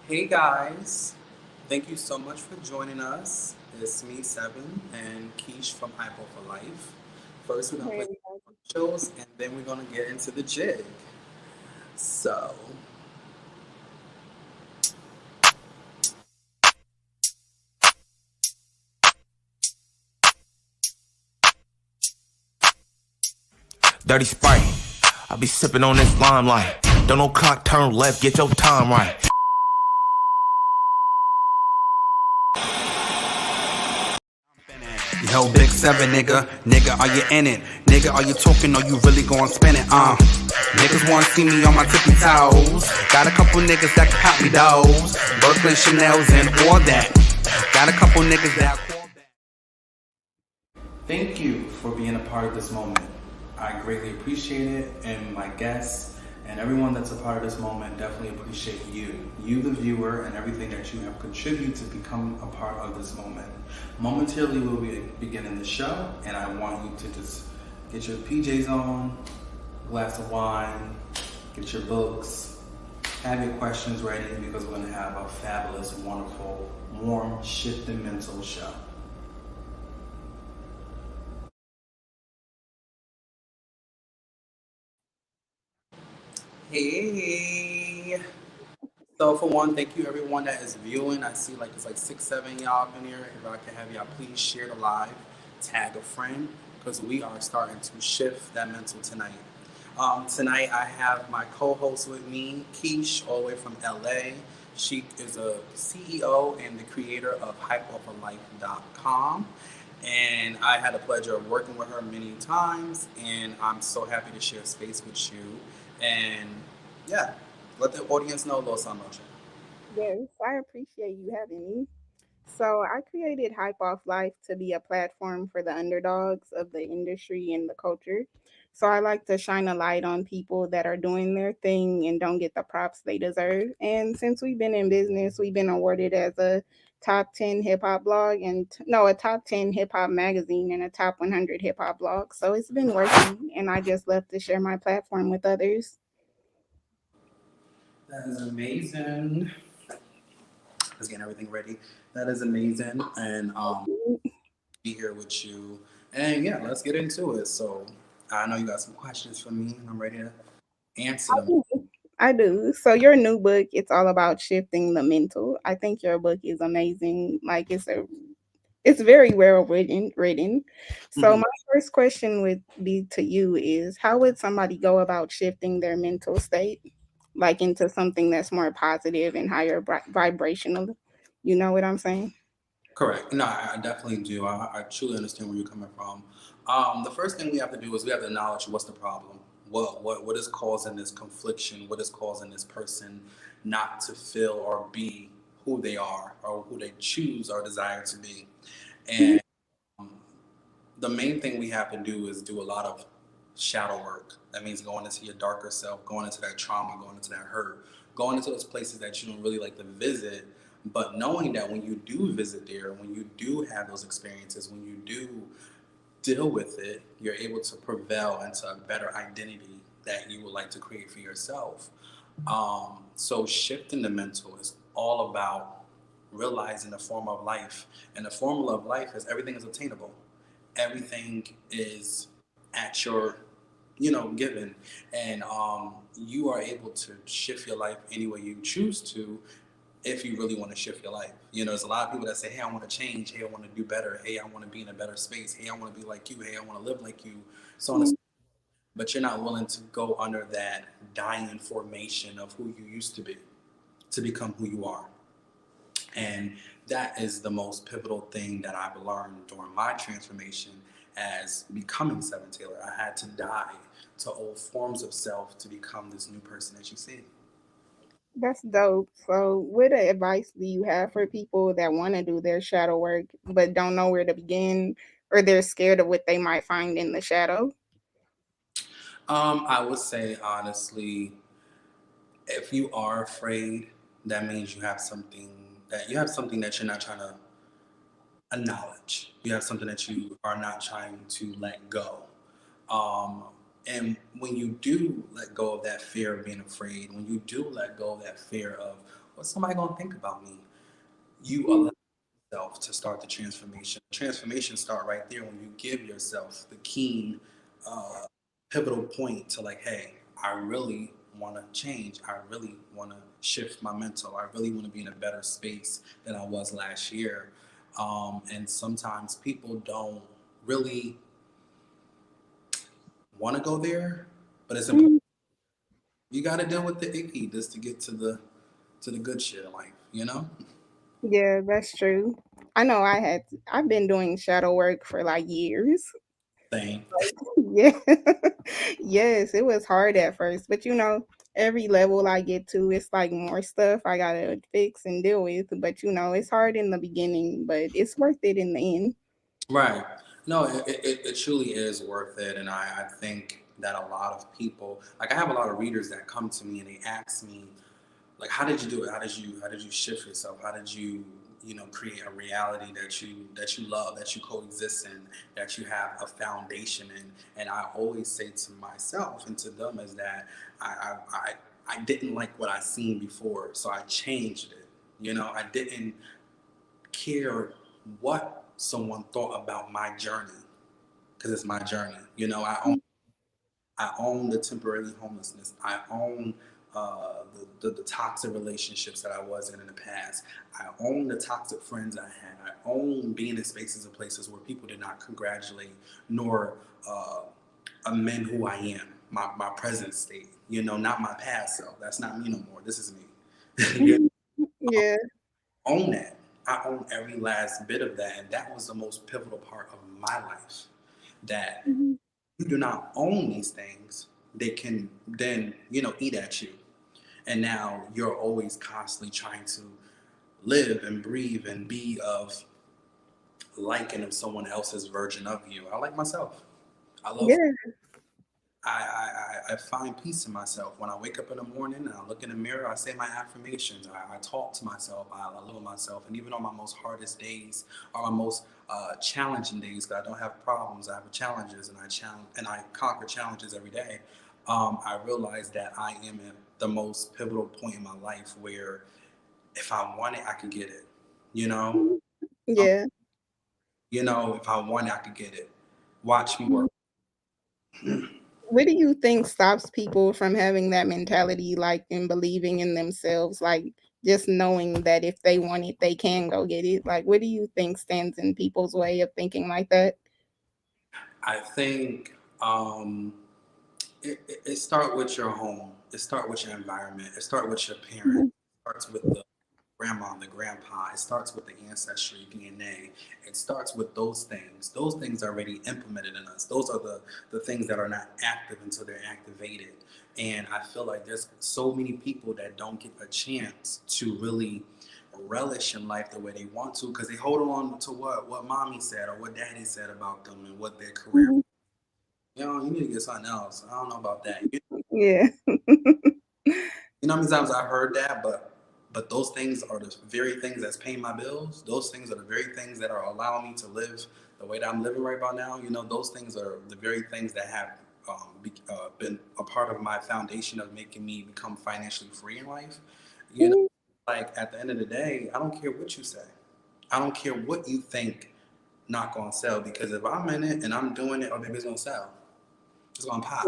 Hey guys, thank you so much for joining us. It's me, Seven, and Keish from HypeOffLife. First, we're gonna Hey play everybody. shows, and then we're gonna get into the jig. So, Dirty Sprite. I be sipping on this limelight. Don't no clock turn left, get your time right. Yo, big seven, nigga. Nigga, are you in it? Nigga, are you talking or you really gon' spin it? Niggas wanna see me on my tippy toes. Got a couple niggas that can cop me those. Brooklyn Chanel's and all that. Got a couple niggas that call back. thank you for being a part of this moment. I greatly appreciate it, and my guests and everyone that's a part of this moment definitely appreciate you, the viewer, and everything that you have contributed to become a part of this moment. Momentarily, we'll be beginning the show, and I want you to just get your PJs on, a glass of wine, get your books, have your questions ready because we're going to have a fabulous, wonderful, warm, shifting mental show. Hey. So for one, thank you everyone that is viewing. I see like it's like 6, 7 y'all up in here. If I can have y'all please share the live, tag a friend, because we are starting to shift that mental tonight. Tonight I have my co-host with me, Keish, all the way from LA. She is a CEO and the creator of HypeOffLife.com. And I had the pleasure of working with her many times, and I'm so happy to share space with you. And yeah, let the audience know a little something about you. Yes, I appreciate you having me. So I created Hype Off Life to be a platform for the underdogs of the industry and the culture. So I like to shine a light on people that are doing their thing and don't get the props they deserve. And since we've been in business, we've been awarded as a top 10 hip hop blog and no, a top 10 hip hop magazine and a top 100 hip hop blog. So it's been working and I just love to share my platform with others. That is amazing. Just getting everything ready. That is amazing, and be here with you. And yeah, let's get into it. So I know you got some questions for me, and I'm ready to answer them. I do. So your new book, it's all about shifting the mental. I think your book is amazing. Like it's very well written. So Mhm. my first question would be to you is how would somebody go about shifting their mental state like into something that's more positive and higher vibrational? You know what I'm saying? Correct. No, I definitely do. I truly understand where you're coming from. The first thing we have to do is we have to acknowledge what's the problem. What is causing this confliction? What is causing this person not to feel or be who they are or who they choose or desire to be? And the main thing we have to do is do a lot of shadow work. That means going into your darker self, going into that trauma, going into that hurt, going into those places that you don't really like to visit. But knowing that when you do visit there, when you do have those experiences, when you do deal with it, you're able to prevail into a better identity that you would like to create for yourself. So shifting the mental is all about realizing the form of life. And the formula of life is everything is obtainable. Everything is at your, given. And you are able to shift your life any way you choose to if you really want to shift your life. There's a lot of people that say, hey, I want to change. Hey, I want to do better. Hey, I want to be in a better space. Hey, I want to be like you. Hey, I want to live like you. So on and so Mhm. forth. But you're not willing to go under that dying formation of who you used to be to become who you are. And that is the most pivotal thing that I've learned during my transformation as becoming Seven Taylor. I had to die to old forms of self to become this new person that you see. That's dope. So, what advice do you have for people that want to do their shadow work but don't know where to begin or they're scared of what they might find in the shadow? I would say honestly, if you are afraid, that means you have something that you're not trying to acknowledge. You have something that you are not trying to let go. Um, and when you do let go of that fear of being afraid, when you do let go of that fear of What's somebody gonna think about me? You allow yourself to start the transformation. Transformation start right there when you give yourself the keen, uh, pivotal point to like, hey, I really want to change. I really want to shift my mental. I really want to be in a better space than I was last year. And sometimes people don't really want to go there, but it's important. Mhm. You got to deal with the icky just to get to the good shit in life. You know. Yeah, that's true. I know I've been doing shadow work for like years. Thing. Yeah. Yes, it was hard at first, but every level I get to, it's like more stuff I gotta fix and deal with. But it's hard in the beginning, but it's worth it in the end. Right. No, it truly is worth it. And I think that a lot of people, like I have a lot of readers that come to me and they ask me, like, how did you do it? How did you shift yourself? How did you, create a reality that you love, that you coexist in, that you have a foundation in? And I always say to myself and to them is that I didn't like what I seen before, so I changed it. I didn't care what someone thought about my journey because it's my journey. I own the temporary homelessness. I own the toxic relationships that I was in the past. I own the toxic friends I had. I own being in spaces and places where people did not congratulate nor amend who I am, my present state. Not my past self. That's not me no more. This is me. you Yeah. own that. I own every last bit of that. And that was the most pivotal part of my life. That Mhm. you do not own these things, they can then, eat at you. And now you're always constantly trying to live and breathe and be of liking of someone else's version of you. I like myself. I love Yeah. I find peace in myself. When I wake up in the morning and I look in the mirror, I say my affirmations. I talk to myself. I live with myself. And even on my most hardest days or my most challenging days, because I don't have problems, I have challenges, and I conquer challenges every day. I realize that I am at the most pivotal point in my life where if I want it, I can get it. You know, Mhm. um, Yeah. if I want it, I can get it. Watch me Mhm. work. What do you think stops people from having that mentality, like, and believing in themselves, like just knowing that if they want it, they can go get it? Like, what do you think stands in people's way of thinking like that? I think it start with your home. It start with your environment. It start with your parents. Mhm. It starts with the grandma and the grandpa. It starts with the ancestry, DNA. It starts with those things. Those things are already implemented in us. Those are the things that are not active until they're activated. And I feel like there's so many people that don't get a chance to really relish in life the way they want to because they hold on to what mommy said or what daddy said about them and what their career. Mhm. You need to get something else. I don't know about that. Yeah. How many times I heard that, but those things are the very things that's paying my bills. Those things are the very things that are allowing me to live the way that I'm living right about now. Those things are the very things that have been a part of my foundation of making me become financially free in life. You know, Mhm. like at the end of the day, I don't care what you say. I don't care what you think not gonna sell because if I'm in it and I'm doing it, oh baby, it's gonna sell. It's gonna pop.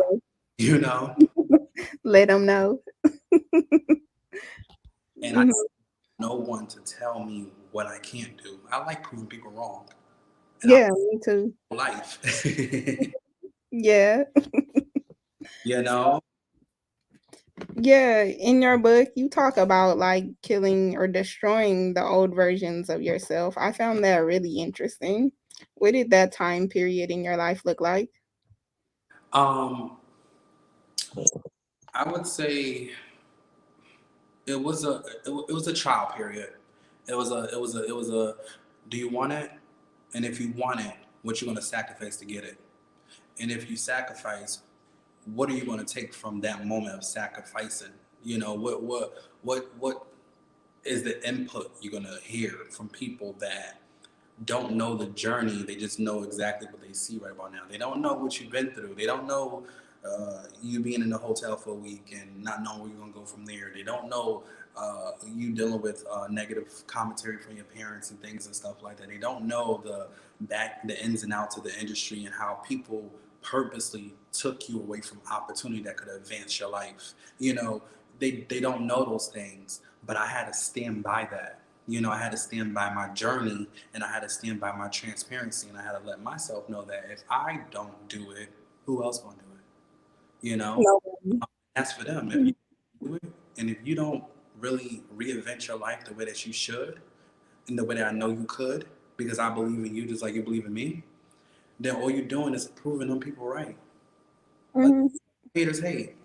You know, Let them know. and I Mhm. no one to tell me what I can't do. I like proving people wrong, and I Yeah, me too. life. Yeah. you know, Yeah, in your book, you talk about like killing or destroying the old versions of yourself. I found that really interesting. What did that time period in your life look like? um, I would say it was a trial period. It was a. Do you want it? And if you want it, what you are gonna sacrifice to get it? And if you sacrifice, what are you gonna take from that moment of sacrificing? What is the input you're gonna hear from people that don't know the journey. They just know exactly what they see right about now. They don't know what you've been through. They don't know you being in the hotel for a week and not knowing where you're gonna go from there. They don't know you dealing with negative commentary from your parents and things and stuff like that. They don't know the ins and outs of the industry and how people purposely took you away from opportunity that could advance your life. You know, they don't know those things, but I had to stand by that. You know, I had to stand by my journey, and I had to stand by my transparency, and I had to let myself know that if I don't do it, who else gonna do it? You know, No. that's for them. If you do it, and if you don't really reinvent your life the way that you should, in the way that I know you could, because I believe in you just like you believe in me, then all you're doing is proving them people right. Let Mhm. haters hate.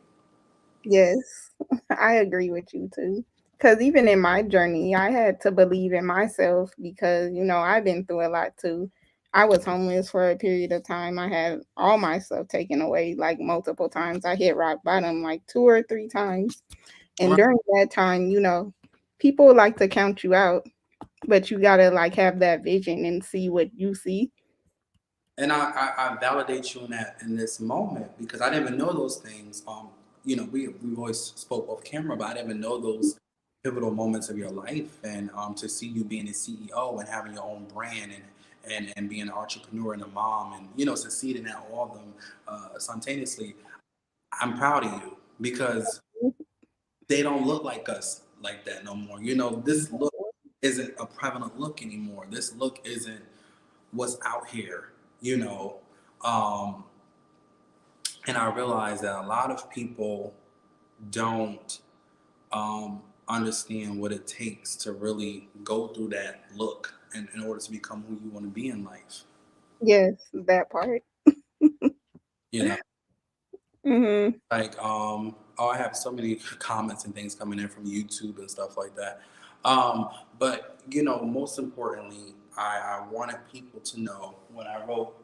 Yes, I agree with you too. Because even in my journey, I had to believe in myself because, I've been through a lot too. I was homeless for a period of time. I had all my stuff taken away like multiple times. I hit rock bottom like 2 or 3 times. And Right. during that time, people like to count you out, but you got to like have that vision and see what you see. And I validate you in that in this moment because I didn't even know those things. You know, we've always spoke off camera, but I didn't even know those pivotal moments of your life. And to see you being a CEO and having your own brand and being an entrepreneur and a mom and succeeding at all of them simultaneously, I'm proud of you because they don't look like us like that no more. You know, this look isn't a prevalent look anymore. This look isn't what's out here, you know. Um, and I realized that a lot of people don't understand what it takes to really go through that look in order to become who you want to be in life. Yes, that part. You know, Hmm. like oh, I have so many comments and things coming in from YouTube and stuff like that. But most importantly, I wanted people to know when I wrote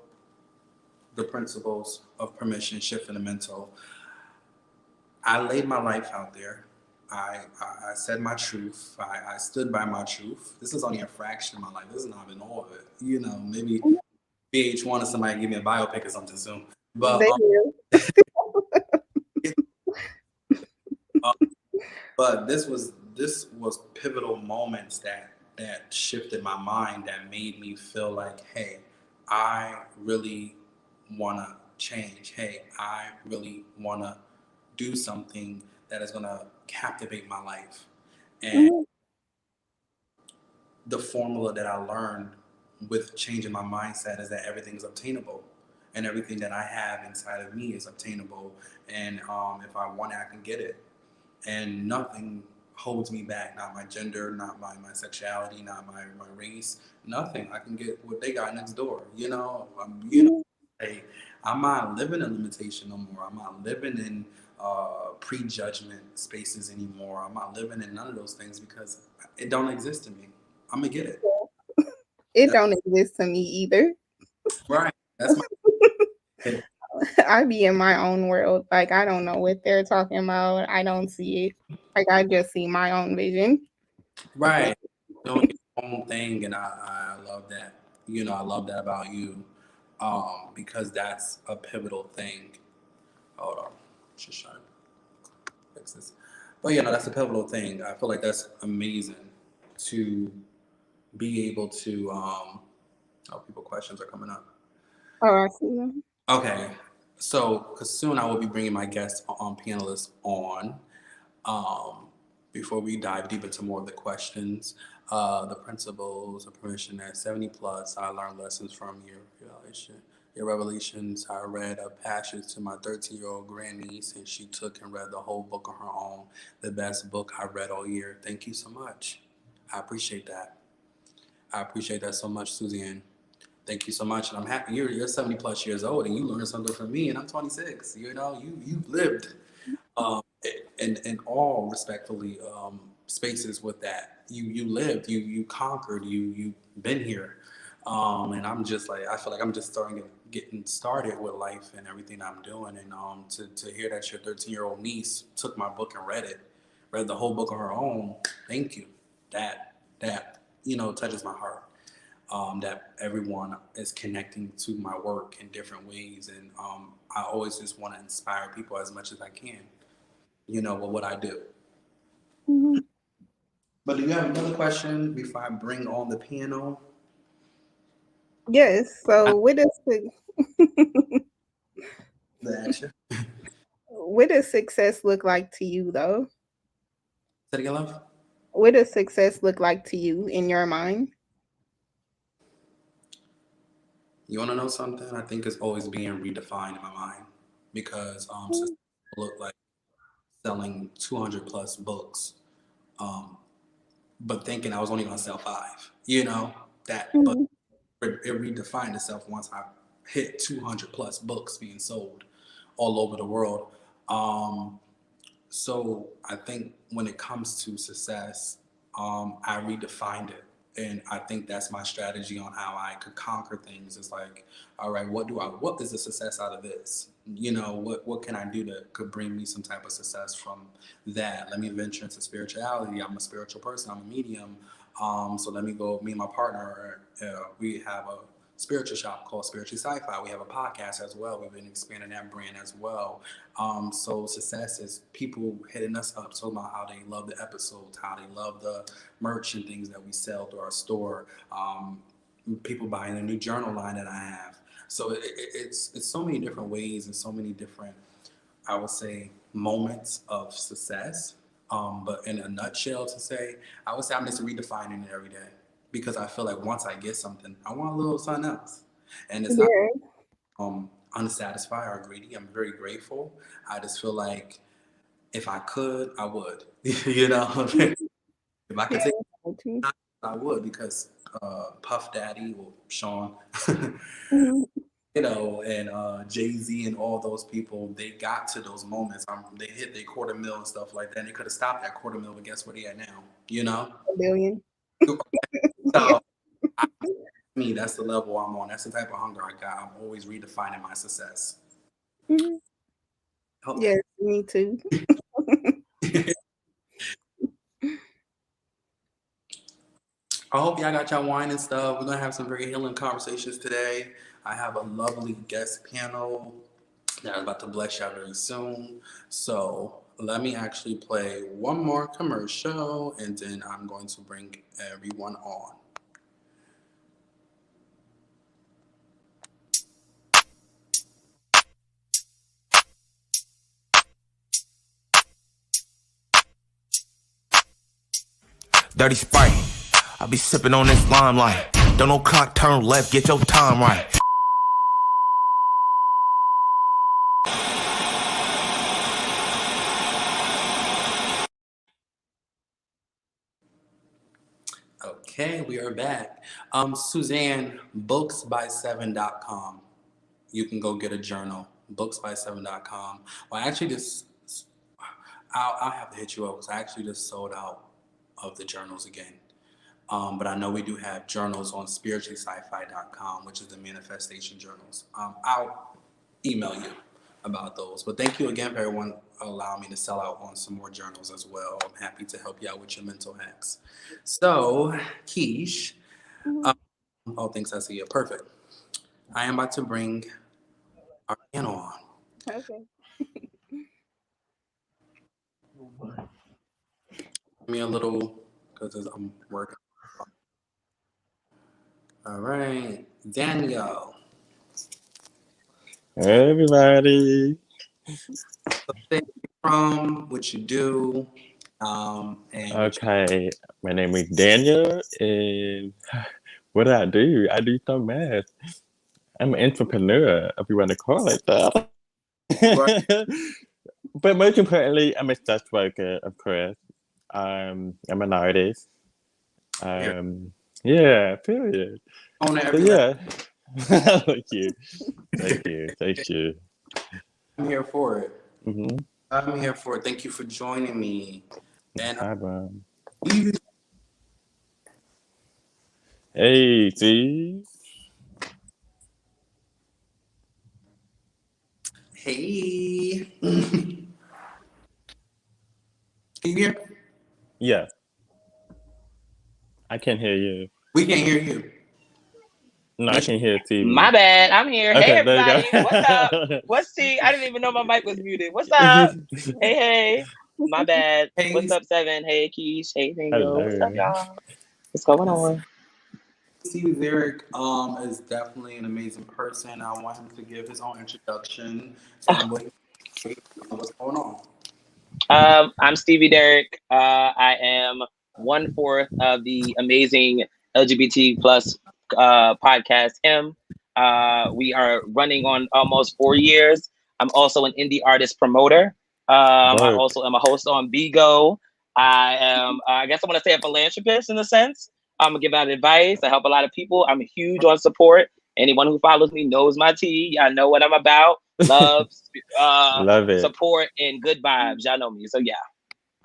the principles of permission, shift, and the mental. I laid my life out there. I said my truth. I stood by my truth. This is only a fraction of my life. This is not even all of it. You know, maybe VH1 or somebody give me a biopic or something soon. But They will. it, uh, this was pivotal moments that shifted my mind, that made me feel like, hey, I really want to change. Hey, I really want to do something that is going to captivate my life. And Mhm. the formula that I learned with changing my mindset is that everything is obtainable, and everything that I have inside of me is obtainable. And if I want it, I can get it. And nothing holds me back. Not my gender, not my sexuality, not my race. Nothing. I can get what they got next door. Mhm. Hey, I'm not living in limitation no more. I'm not living in prejudgment spaces anymore. I'm not living in none of those things because it don't exist to me. I'm gonna get it. It That's don't exist to me either. right. That's my I be in my own world. Like I don't know what they're talking about. I don't see it. Like I just see my own vision. right. Doing your own thing, and I love that. I love that about you, because that's a pivotal thing. Hold on, just trying to fix this. But that's a pivotal thing. I feel like that's amazing to be able to. Oh, people questions are coming up. Oh, I see them. Okay, so because soon I will be bringing my guest on panelists on. Um, Before we dive deep into more of the questions, the principles of permission at 70 plus, I learned lessons from your revelations. I read a passage to my 13-year-old grandniece, and she took and read the whole book on her own. The best book I read all year. Thank you so much. I appreciate that. I appreciate that so much, Suzanne. Thank you so much, and I'm happy you're 70 plus years old, and you learned something from me, and I'm 26. You've lived in all respectfully spaces with that. You lived, you conquered, you've been here, and I'm just like I feel like I'm just getting started with life and everything I'm doing, and to hear that your 13-year-old niece took my book and read the whole book on her own. Thank you. That touches my heart. That everyone is connecting to my work in different ways, and I always just want to inspire people as much as I can with what I do. Mhm. But do you have another question before I bring on the piano? Yes. So, The action. what does success look like to you, though? Say it again, love. What does success look like to you in your mind? You want to know something? I think it's always being redefined in my mind because success look like selling 200 plus books, um, but thinking I was only going to sell five. You know that, but Mhm. it redefined itself once I hit 200 plus books being sold all over the world. Um, So I think when it comes to success, I redefined it. And I think that's my strategy on how I could conquer things. It's like, all right, what is the success out of this? You know, what can I do that could bring me some type of success from that? Let me venture into spirituality. I'm a spiritual person. I'm a medium. So let me go, me and my partner, we have a spiritual shop called Spiritually Sci-Fi. We have a podcast as well. We've been expanding that brand as well. So success is people hitting us up talking about how they love the episodes, how they love the merch and things that we sell through our store. People buying a new journal line that I have. So it's so many different ways and so many different, I would say, moments of success. But in a nutshell, to say, I would say I'm just redefining it every day because I feel like once I get something, I want a little something else, and it's not Yeah. unsatisfied or greedy. I'm very grateful. I just feel like if I could, I would. You know, if I could take Yeah. it, I would because Puff Daddy or Sean, Mhm. you know, and Jay Z and all those people, they got to those moments. They hit their quarter mil and stuff like that. And they could have stopped that quarter mil, but guess where they at now? You know, A billion. Yeah. so I, me, that's the level I'm on. That's the type of hunger I got. I'm always redefining my success. Mhm. Hope Yes, me too. that. I hope y'all got y'all wine and stuff. We're gonna have some very healing conversations today. I have a lovely guest panel that I'm about to bless y'all very soon. So let me actually play one more commercial and then I'm going to bring everyone on. Dirty Sprite. I be sipping on this limelight. Don't no clock turn left, get your time right. Okay, we are back. Suzanne, booksby7.com. You can go get a journal, booksby7.com. Well, actually, I'll have to hit you up because I actually just sold out of the journals again. But I know we do have journals on spirituallysci-fi.com, which is the manifestation journals. I'll email you about those. But thank you again for everyone allowing me to sell out on some more journals as well. I'm happy to help you out with your mental hacks. So, Keish, Mhm. um, oh, thanks, I see you. Perfect. I am about to bring our piano on. Okay. Give me a little, because I'm working. All right, Danielle. Hey everybody. So, where you from, what you do, and what you. Okay, my name is Daniel, and what do? I do some math. I'm an entrepreneur, if you want to call it that. Right. But most importantly, I'm a sex worker, of course. I'm an artist. Here, Um, yeah, period. on So every level. yeah, thank you, thank you. I'm here for it. Mm-hmm. I'm here for it. Thank you for joining me. No And problem. you, Hey, see? hey, can you hear? Yeah, I can hear you. We can't hear you. No, I Unless you. can hear TV. My bad. I'm here. Hey, Okay, there you everybody. What's up? go. What's T? I didn't even know my mic was muted. What's up? Hey, hey. My bad. Hey, What's up, Seven? Hey, Keish. Hey, Daniel. What's up, Hello. y'all? What's going on? Steve Zarek is definitely an amazing person. I want him to give his own introduction and what's going on. I'm Stevie Derrick. I am 1/4 of the amazing LGBT plus podcast Him. We are running on almost 4 years. I'm also an indie artist promoter. I Work. also am a host on Bigo. I am, I guess I want to say a philanthropist in a sense. I'm gonna give out advice. I help a lot of people. I'm huge on support. Anyone who follows me knows my tea. Y'all know what I'm about. Love, Love it. support, and good vibes. Y'all know me. So yeah.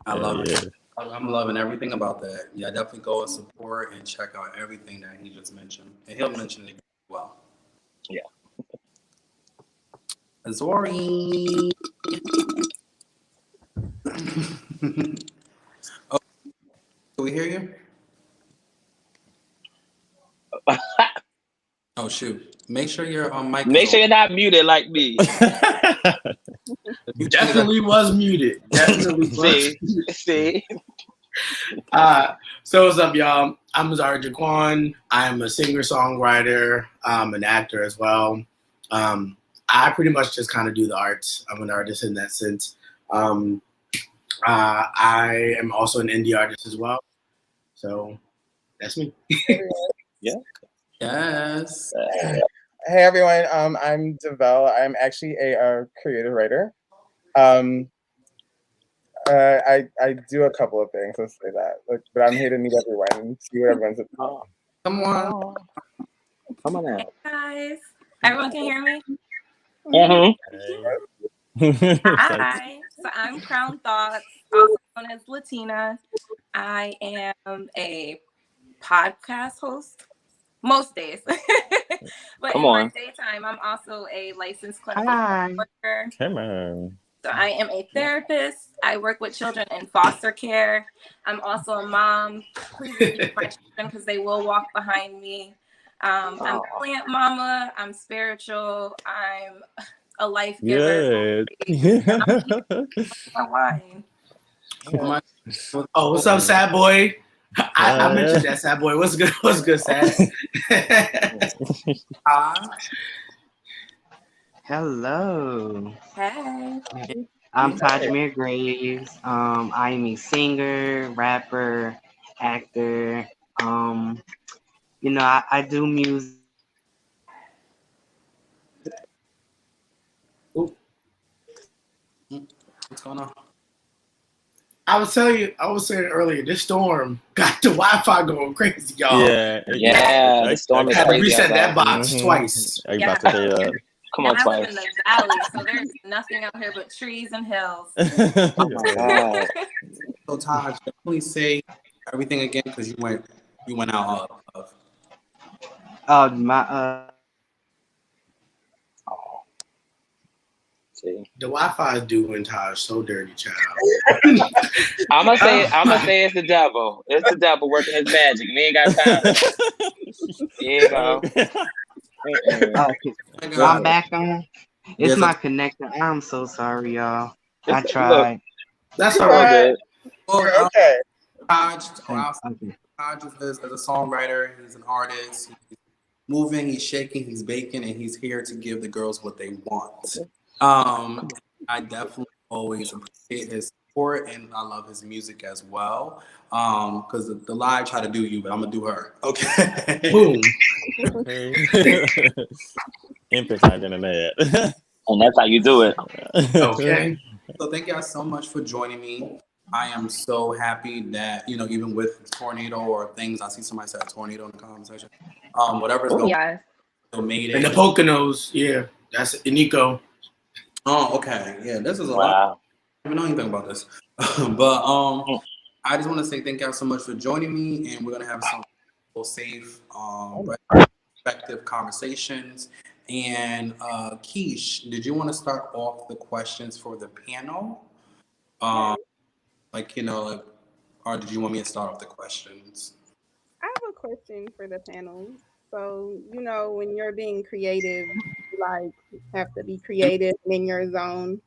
I Hell love it. yeah. I'm loving everything about that. Yeah, definitely go and support and check out everything that he just mentioned. And he'll mention it as well. Yeah. Zori. Oh, can we hear you? Oh shoot! Make sure your mic is Make sure open. you're not muted like me. Definitely was muted. Definitely was. See, see. So what's up, y'all? I'm Zara Jaquan. I'm a singer-songwriter. I'm an actor as well. I pretty much just kind of do the arts. I'm an artist in that sense. I am also an indie artist as well. So that's me. Yeah. Yes. Hey everyone, I'm Devel. I'm actually a creative writer. I do a couple of things. Let's say that, but I'm here to meet everyone and see what everyone's about. Come on. Come on out. Guys, everyone can hear me? Mm-hmm. Hi, so I'm Crown Thoughts, also known as Latina. I am a podcast host most days, but Come in my on. daytime, I'm also a licensed clinical worker. Come on. So I am a therapist. I work with children in foster care. I'm also a mom. Please excuse my children because they will walk behind me. I'm a plant mama. I'm spiritual. I'm a life giver. Good. My wine. Oh, what's up, Sad Boy? I mentioned that, Sad Boy. What's good? What's good, Sad? Hello. Hey. I'm Tajmir Graves. I'm a singer, rapper, actor. I do music. What's going on? I was saying earlier, this storm got the Wi-Fi going crazy, y'all. Yeah, the storm is had to crazy reset outside. that box twice. Are you about to say that? Come on, I live twice. in the valley, so there's nothing out here but trees and hills. Oh my God. So Taj, definitely say everything again because you went out of. See. The Wi-Fi is doing Taj so dirty, child. I'm gonna say it's the devil. It's the devil working his magic. We ain't got time. Here you go. I'm back on. It's Yes, my connector. I'm so sorry, y'all. I Look, tried. That's all all right. good. Well, Okay. Taj Okay. is a songwriter. He's an artist. He's moving. He's shaking. He's baking, and he's here to give the girls what they want. I definitely always appreciate his support, and I love his music as well. Because the live try to do you, but I'm gonna do her. Okay. Boom. Emphasizing on that. And that's how you do it. Okay. So thank y'all so much for joining me. I am so happy that, even with tornado or things, I see somebody said tornado in the comment section. Whatever's going on, still made it. And the Poconos, yeah, that's Nico. Oh, okay. Yeah, this is a lot. Wow. I don't even know anything about this. But I just want to say thank y'all so much for joining me, and we're gonna have some safe, respective conversations. And Keish, did you want to start off the questions for the panel? Or did you want me to start off the questions? I have a question for the panel. So, when you're being creative, you have to be creative in your zone.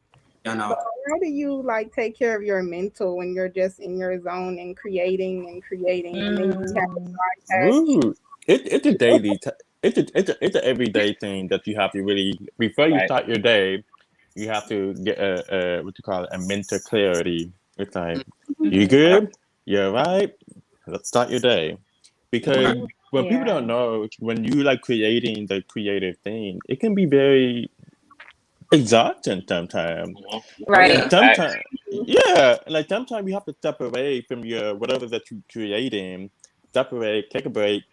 Yeah, no. How do you like take care of your mental when you're just in your zone and creating, and then you have to bypass? Ooh, it's a daily. It's a everyday thing that you have to really before you Right. start your day. You have to get a what you call it, a mental clarity. It's like you good, you're right. Let's start your day because Right. when people don't know when you like creating the creative thing, it can be very exhausting sometimes. Oh Right. yeah. And sometimes, yeah, like sometimes you have to step away from your whatever that you're creating, step away, take a break,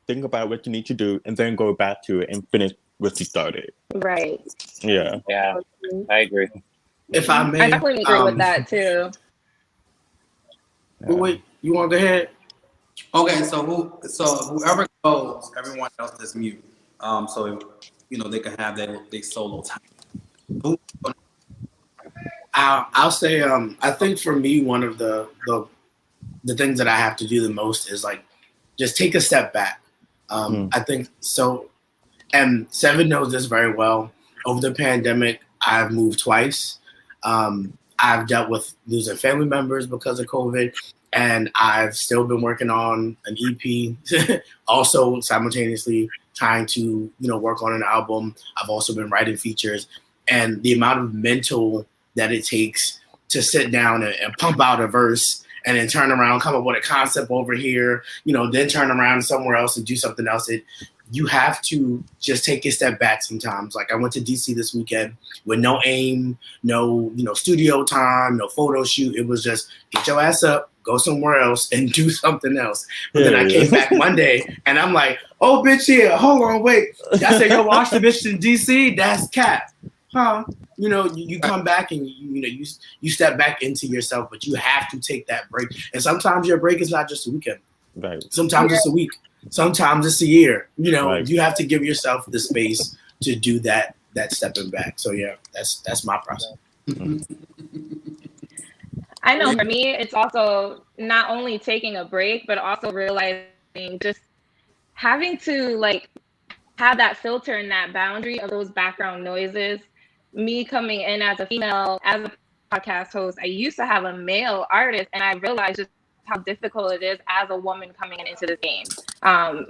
think about what you need to do, and then go back to it and finish what you started. Right. Yeah. Yeah, I agree. If I I may, definitely agree with that too. wait, you want to go ahead? Okay, so whoever goes, everyone else is mute. So you know they can have their solo time. Who- I'll say I think for me one of the things that I have to do the most is like just take a step back. I think so, and Seven knows this very well. Over the pandemic, I've moved twice. I've dealt with losing family members because of COVID, and I've still been working on an EP, also simultaneously trying to work on an album. I've also been writing features, and the amount of mental that it takes to sit down and pump out a verse and then turn around, come up with a concept over here, then turn around somewhere else and do something else. You have to just take a step back sometimes. Like I went to DC this weekend with no aim, no studio time, no photo shoot. It was just get your ass up, go somewhere else, and do something else. But then I came back Monday, and I'm like, oh bitch, yeah, hold on, wait. I said, yo, watch the bitch in DC. That's cap, huh? You come back and you step back into yourself, but you have to take that break. And sometimes your break is not just a weekend. Right. Sometimes it's a week. Sometimes it's a year. Right. You have to give yourself the space to do that stepping back. So yeah, that's my process. I know for me, it's also not only taking a break, but also realizing just having to like have that filter and that boundary of those background noises. Me coming in as a female, as a podcast host, I used to have a male artist, and I realized just how difficult it is as a woman coming into the game.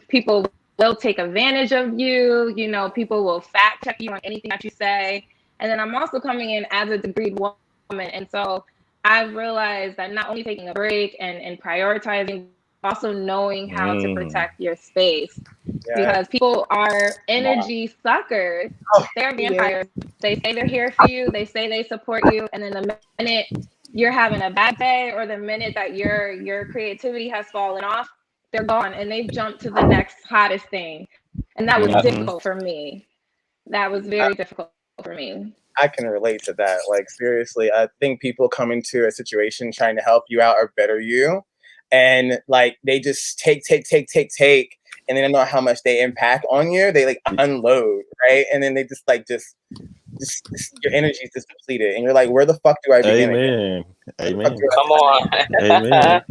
People will take advantage of you. People will fact check you on anything that you say. And then I'm also coming in as a degreed woman, and so I've realized that not only taking a break and prioritizing, also knowing how to protect your space. Because people are energy suckers. They're vampires. They say they're here for you. They say they support you. And then the minute you're having a bad day or the minute that your creativity has fallen off, they're gone and they've jumped to the next hottest thing. And that was difficult for me. That was very difficult for me. I can relate to that. Like seriously, I think people come into a situation trying to help you out or better you, and like they just take, and they don't know how much they impact on you. They like unload, right? And then they just your energy is just depleted, and you're like, where the fuck do I begin? Amen. Amen. Come on. Amen.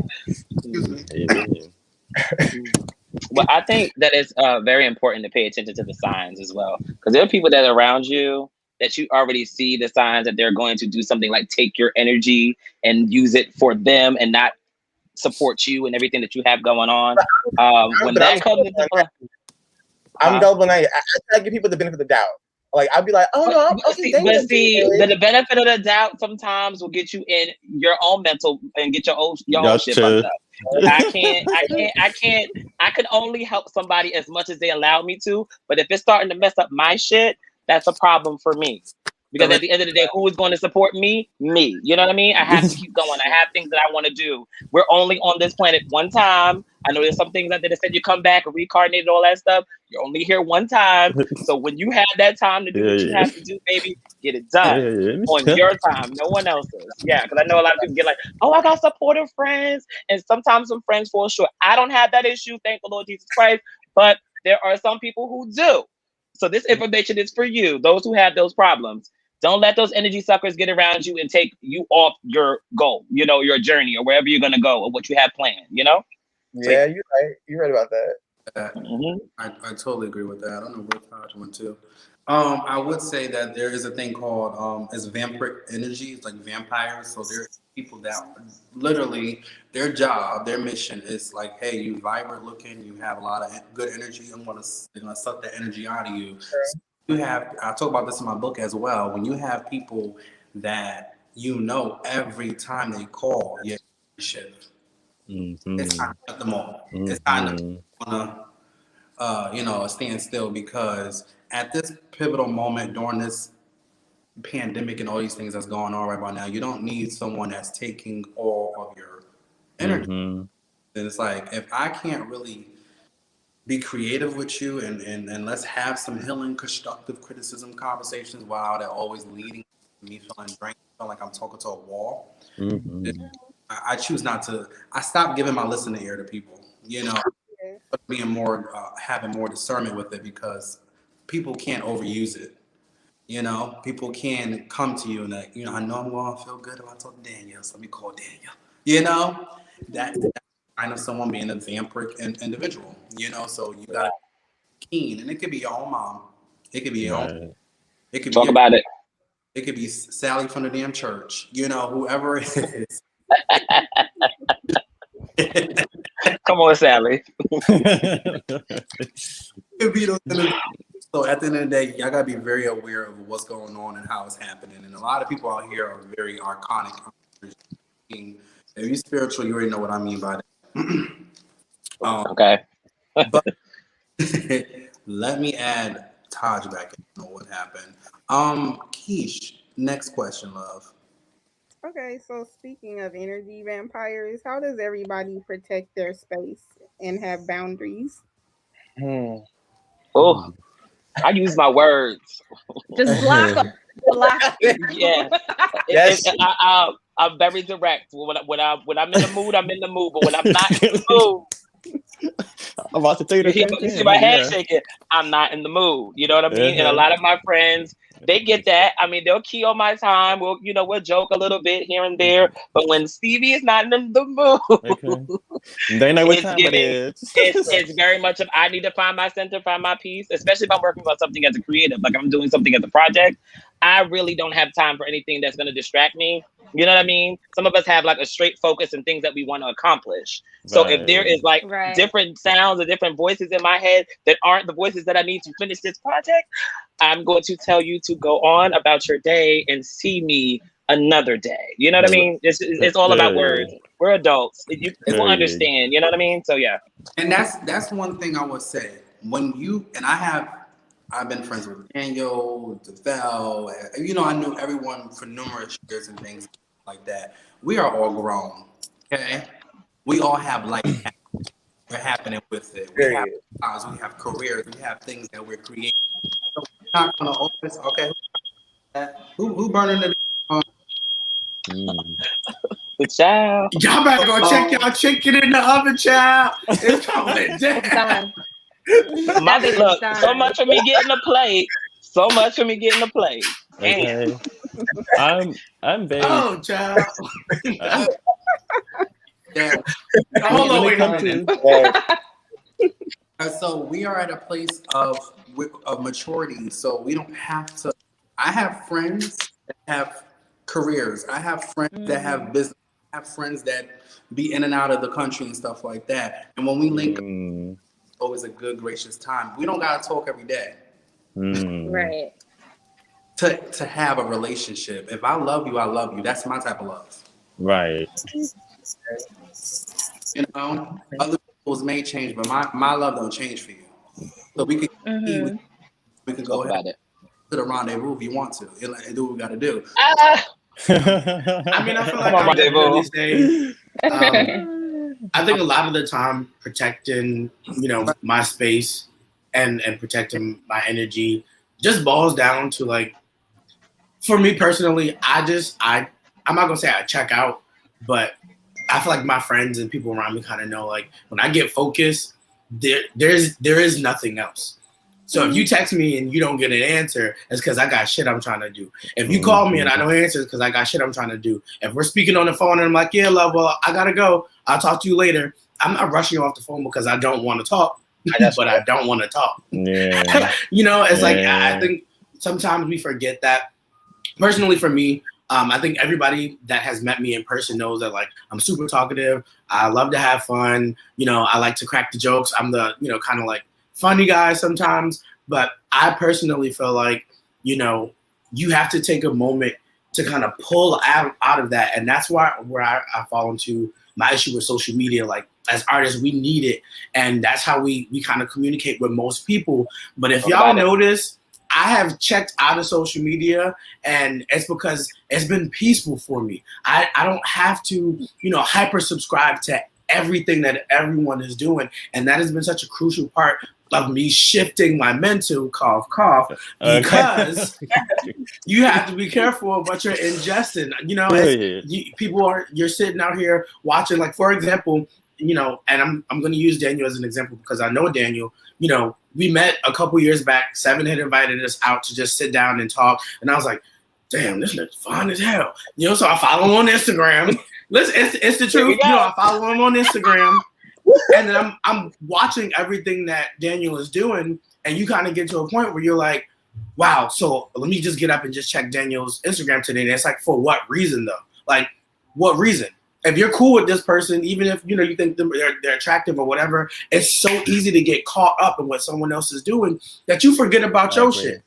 Amen. Well, I think that it's very important to pay attention to the signs as well, because there are people that are around you that you already see the signs that they're going to do something like take your energy and use it for them and not support you and everything that you have going on. When that comes into play, I'm double night. I give people the benefit of the doubt. Like I'd be like, oh no, I'm okay. The benefit of the doubt sometimes will get you in your own mental and get your own shit fucked up. I can only help somebody as much as they allow me to. But if it's starting to mess up my shit, that's a problem for me. Because at the end of the day, who is going to support me? Me. You know what I mean? I have to keep going. I have things that I want to do. We're only on this planet one time. I know there's some things out there that said you come back and reincarnate all that stuff. You're only here one time. So when you have that time to do what you have to do, baby, get it done on your time. No one else's. Yeah, because I know a lot of people get like, oh, I got supportive friends. And sometimes some friends fall short. I don't have that issue. Thank the Lord Jesus Christ. But there are some people who do. So this information is for you, those who have those problems. Don't let those energy suckers get around you and take you off your goal, your journey or wherever you're going to go or what you have planned, Yeah, you're right. You're right about that. I totally agree with that. I don't know what Taj went to. I would say that there is a thing called it's vampiric energy. It's like vampires. So there are people that literally their job, their mission is like, hey, you vibrant looking, you have a lot of good energy. They're gonna suck that energy out of you. So you have. I talk about this in my book as well. When you have people that you know every time they call, yeah, shift. It's time to cut them off. It's time to stand still because at this pivotal moment during this pandemic and all these things that's going on right now, you don't need someone that's taking all of your energy. And it's like, if I can't really be creative with you and let's have some healing, constructive criticism conversations while they're always leading me feeling drained, feeling like I'm talking to a wall. I choose not to. I stopped giving my listening ear to people, being more, having more discernment with it because people can't overuse it. People can come to you and like, I know I'm going to feel good if I talk to Danielle, so let me call Danielle. That's kind of someone being a vampiric individual, so you got to be keen. And it could be your own mom. It could be your own. It could Talk be about it. It could be Sally from the damn church, whoever it is. Come on, Sally. So at the end of the day, y'all gotta be very aware of what's going on and how it's happening. And a lot of people out here are very archonic. If you're spiritual, you already know what I mean by that. Okay. But let me add Taj back in. I don't know what happened. Keish, next question, love. Okay, so speaking of energy vampires, how does everybody protect their space and have boundaries? Oh, I use my words. Just block them. Block them. Yeah. Yes. I'm very direct. When I'm in the mood, I'm in the mood. But when I'm not in the mood, I'm about to tell you the same you thing. see my head shaking. I'm not in the mood. You know what I mean? And a lot of my friends, they get that. I mean, they'll key on my time. We'll joke a little bit here and there. But when Stevie is not in the mood, they know what time it is. It's very much of I need to find my center, find my peace, especially if I'm working on something as a creative. Like I'm doing something as a project. I really don't have time for anything that's going to distract me. You know what I mean? Some of us have like a straight focus and things that we want to accomplish. So if there is like different sounds or different voices in my head that aren't the voices that I need to finish this project, I'm going to tell you to go on about your day and see me another day. You know what I mean? It's all about words. We're adults. You will understand. You know what I mean? So yeah. And that's one thing I would say. When you and I've been friends with Daniel, DeVell, I knew everyone for numerous years and things like that. We are all grown, okay? We all have life happening with it. We have jobs, we have careers, we have things that we're creating. So we're not gonna office, okay? Who burning the Good child. Y'all better go check y'all chicken in the oven, child. It's coming down. Look, so much for me getting a plate. So much for me getting a plate. Okay. I'm very. Oh, child. Hold on, wait a minute. So we are at a place of maturity. So we don't have to. I have friends that have careers. I have friends that have business. I have friends that be in and out of the country and stuff like that. And when we link up, it's always a good, gracious time. We don't gotta talk every day. Right. To have a relationship. If I love you, I love you. That's my type of love. Right. Other people's may change, but my love don't change for you. So we can we can go ahead to the rendezvous if you want to and do what we got to do. I mean, I feel like I'm definitely saying, I think a lot of the time protecting, my space and protecting my energy just boils down to like, for me personally, I'm not gonna say I check out, but I feel like my friends and people around me kind of know, like, when I get focused, there is nothing else. So if you text me and you don't get an answer, it's because I got shit I'm trying to do. If you call me and I don't answer, it's because I got shit I'm trying to do. If we're speaking on the phone and I'm like, yeah, love, well, I gotta go. I'll talk to you later. I'm not rushing you off the phone because I don't want to talk, but I don't want to talk. Yeah. It's like, I think sometimes we forget that. Personally, for me, I think everybody that has met me in person knows that like I'm super talkative. I love to have fun. I like to crack the jokes. I'm the kind of like funny guy sometimes. But I personally feel like you have to take a moment to kind of pull out of that, and that's where I fall into my issue with social media. Like as artists, we need it, and that's how we kind of communicate with most people. But if y'all notice, I have checked out of social media, and it's because it's been peaceful for me. I don't have to, hyper subscribe to everything that everyone is doing. And that has been such a crucial part of me shifting my mental cough, because you have to be careful of what you're ingesting. You're sitting out here watching, like, for example, and I'm going to use Daniel as an example because I know Daniel. We met a couple years back. Seven had invited us out to just sit down and talk. And I was like, damn, this looks fun as hell. So I follow him on Instagram. It's the truth. I follow him on Instagram. And then I'm watching everything that Daniel is doing. And you kind of get to a point where you're like, wow, so let me just get up and just check Daniel's Instagram today. And it's like, for what reason, though? Like, what reason? If you're cool with this person, even if you think they're attractive or whatever, it's so easy to get caught up in what someone else is doing that you forget about your shit.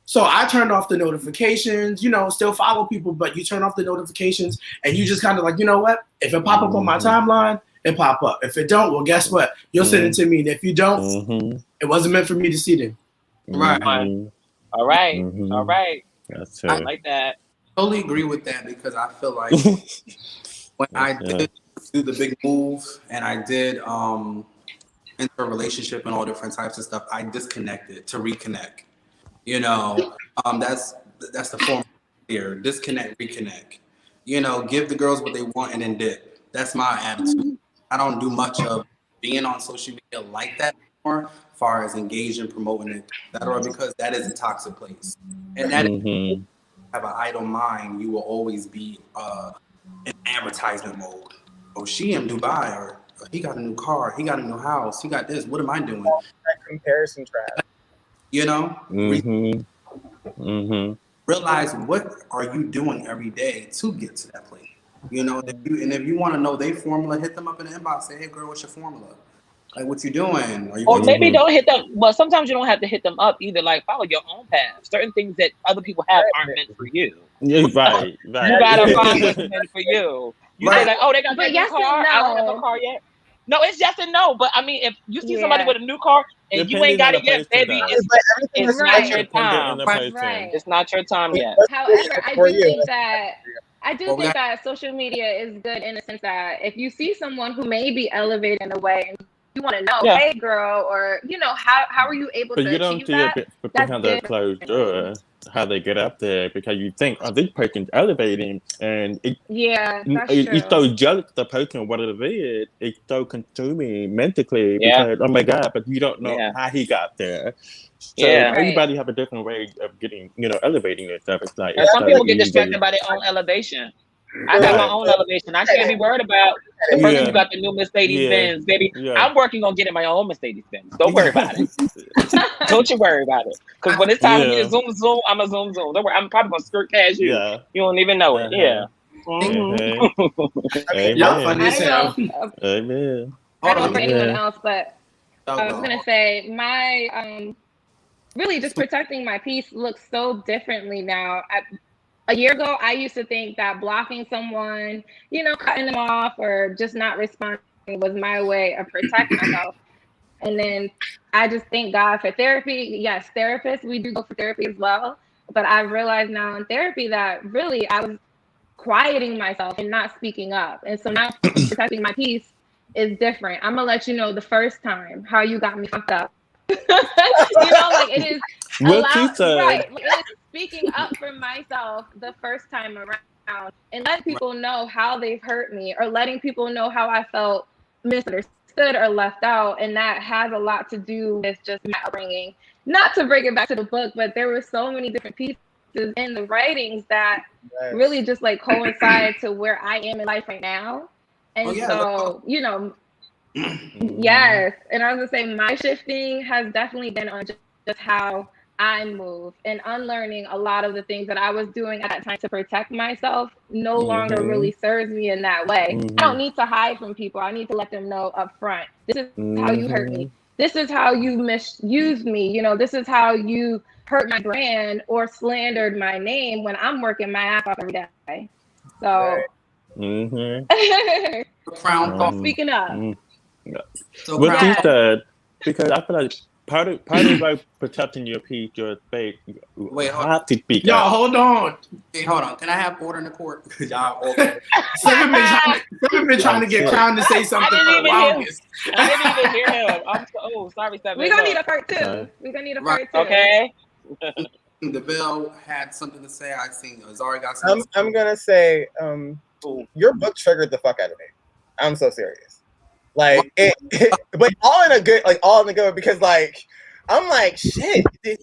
So I turned off the notifications, still follow people, but you turn off the notifications and you just kind of like, you know what? If it pop up on my timeline, it pop up. If it don't, well, guess what? You'll send it to me. And if you don't, it wasn't meant for me to see them. Right. All right. All right. That's I like that. I totally agree with that because I feel like when I did do the big move and I did enter a relationship and all different types of stuff, I disconnected to reconnect. That's the form here. Disconnect, reconnect. Give the girls what they want and then dip. That's my attitude. I don't do much of being on social media like that anymore, as far as engaging, promoting it, because that is a toxic place. And that if you have an idle mind, you will always be in advertisement mode. Oh, she in Dubai, or he got a new car, he got a new house, he got this. What am I doing? That comparison trap. Realize what are you doing every day to get to that place. If you want to know their formula, hit them up in the inbox. Say, hey girl, what's your formula? Like, what you doing? Or maybe don't hit them. Well, sometimes you don't have to hit them up either. Like, follow your own path. Certain things that other people have aren't meant for you. Yeah, right. You gotta find what's meant for you. You say like, oh, they got that new car. I don't have a car yet. No, it's yes and no. But I mean, if you see somebody with a new car and you ain't got it yet, baby, it's not your time. Right. It's not your time yet. However, I do think that social media is good in the sense that if you see someone who may be elevated in a way and you want to know, hey girl, or how are you able to achieve that? But you don't see it behind the closed door, how they get up there, because you think, oh, this person's elevating, and you're so jealous of the person, what it is. It's so consuming mentally because, oh my God, but you don't know how he got there. So everybody have a different way of getting, elevating their stuff. It's like some people get distracted by their own elevation. I got my own elevation. I can't be worried about the person who got the new Mercedes Benz, baby. I'm working on getting my own Mercedes Benz. Don't worry about it. Don't you worry about it. Because when it's time for me to zoom, I'm a zoom. Don't worry. I'm probably gonna skirt past you. You don't even know it. Yeah. Y'all funny as hell. Amen. I don't know for anyone else, but I was gonna say my really just protecting my peace looks so differently now. A year ago, I used to think that blocking someone, cutting them off or just not responding was my way of protecting myself. And then I just thank God for therapy. Yes, therapists, we do go for therapy as well. But I realized now in therapy that really I was quieting myself and not speaking up. And so now protecting my peace is different. I'm going to let you know the first time how you got me fucked up. It is it is speaking up for myself the first time around and letting people know how they've hurt me or letting people know how I felt misunderstood or left out. And that has a lot to do with just my upbringing. Not to bring it back to the book, but there were so many different pieces in the writings that really just coincide to where I am in life right now. And yes. And I was gonna say my shifting has definitely been on just how I move, and unlearning a lot of the things that I was doing at that time to protect myself no longer really serves me in that way. I don't need to hide from people. I need to let them know up front. This is how you hurt me. This is how you misused me. You know, this is how you hurt my brand or slandered my name when I'm working my ass off every day. So, Crown. speaking up. So What Crown. you said, because I feel like part of by protecting your peace, your space, you Wait, have to speak Yo, up. hold on. Hey, hold on. Can I have order in the court? Because y'all all Seven been trying to get Crown to say something for the longest. I didn't even hear him. Sorry, Seven. We're gonna need a part two. We're gonna need a part two. Okay. DeVille had something to say. I seen Zari got something. I'm gonna say, your book triggered the fuck out of me. I'm so serious. Like but all in a good way, because like I'm like, shit, is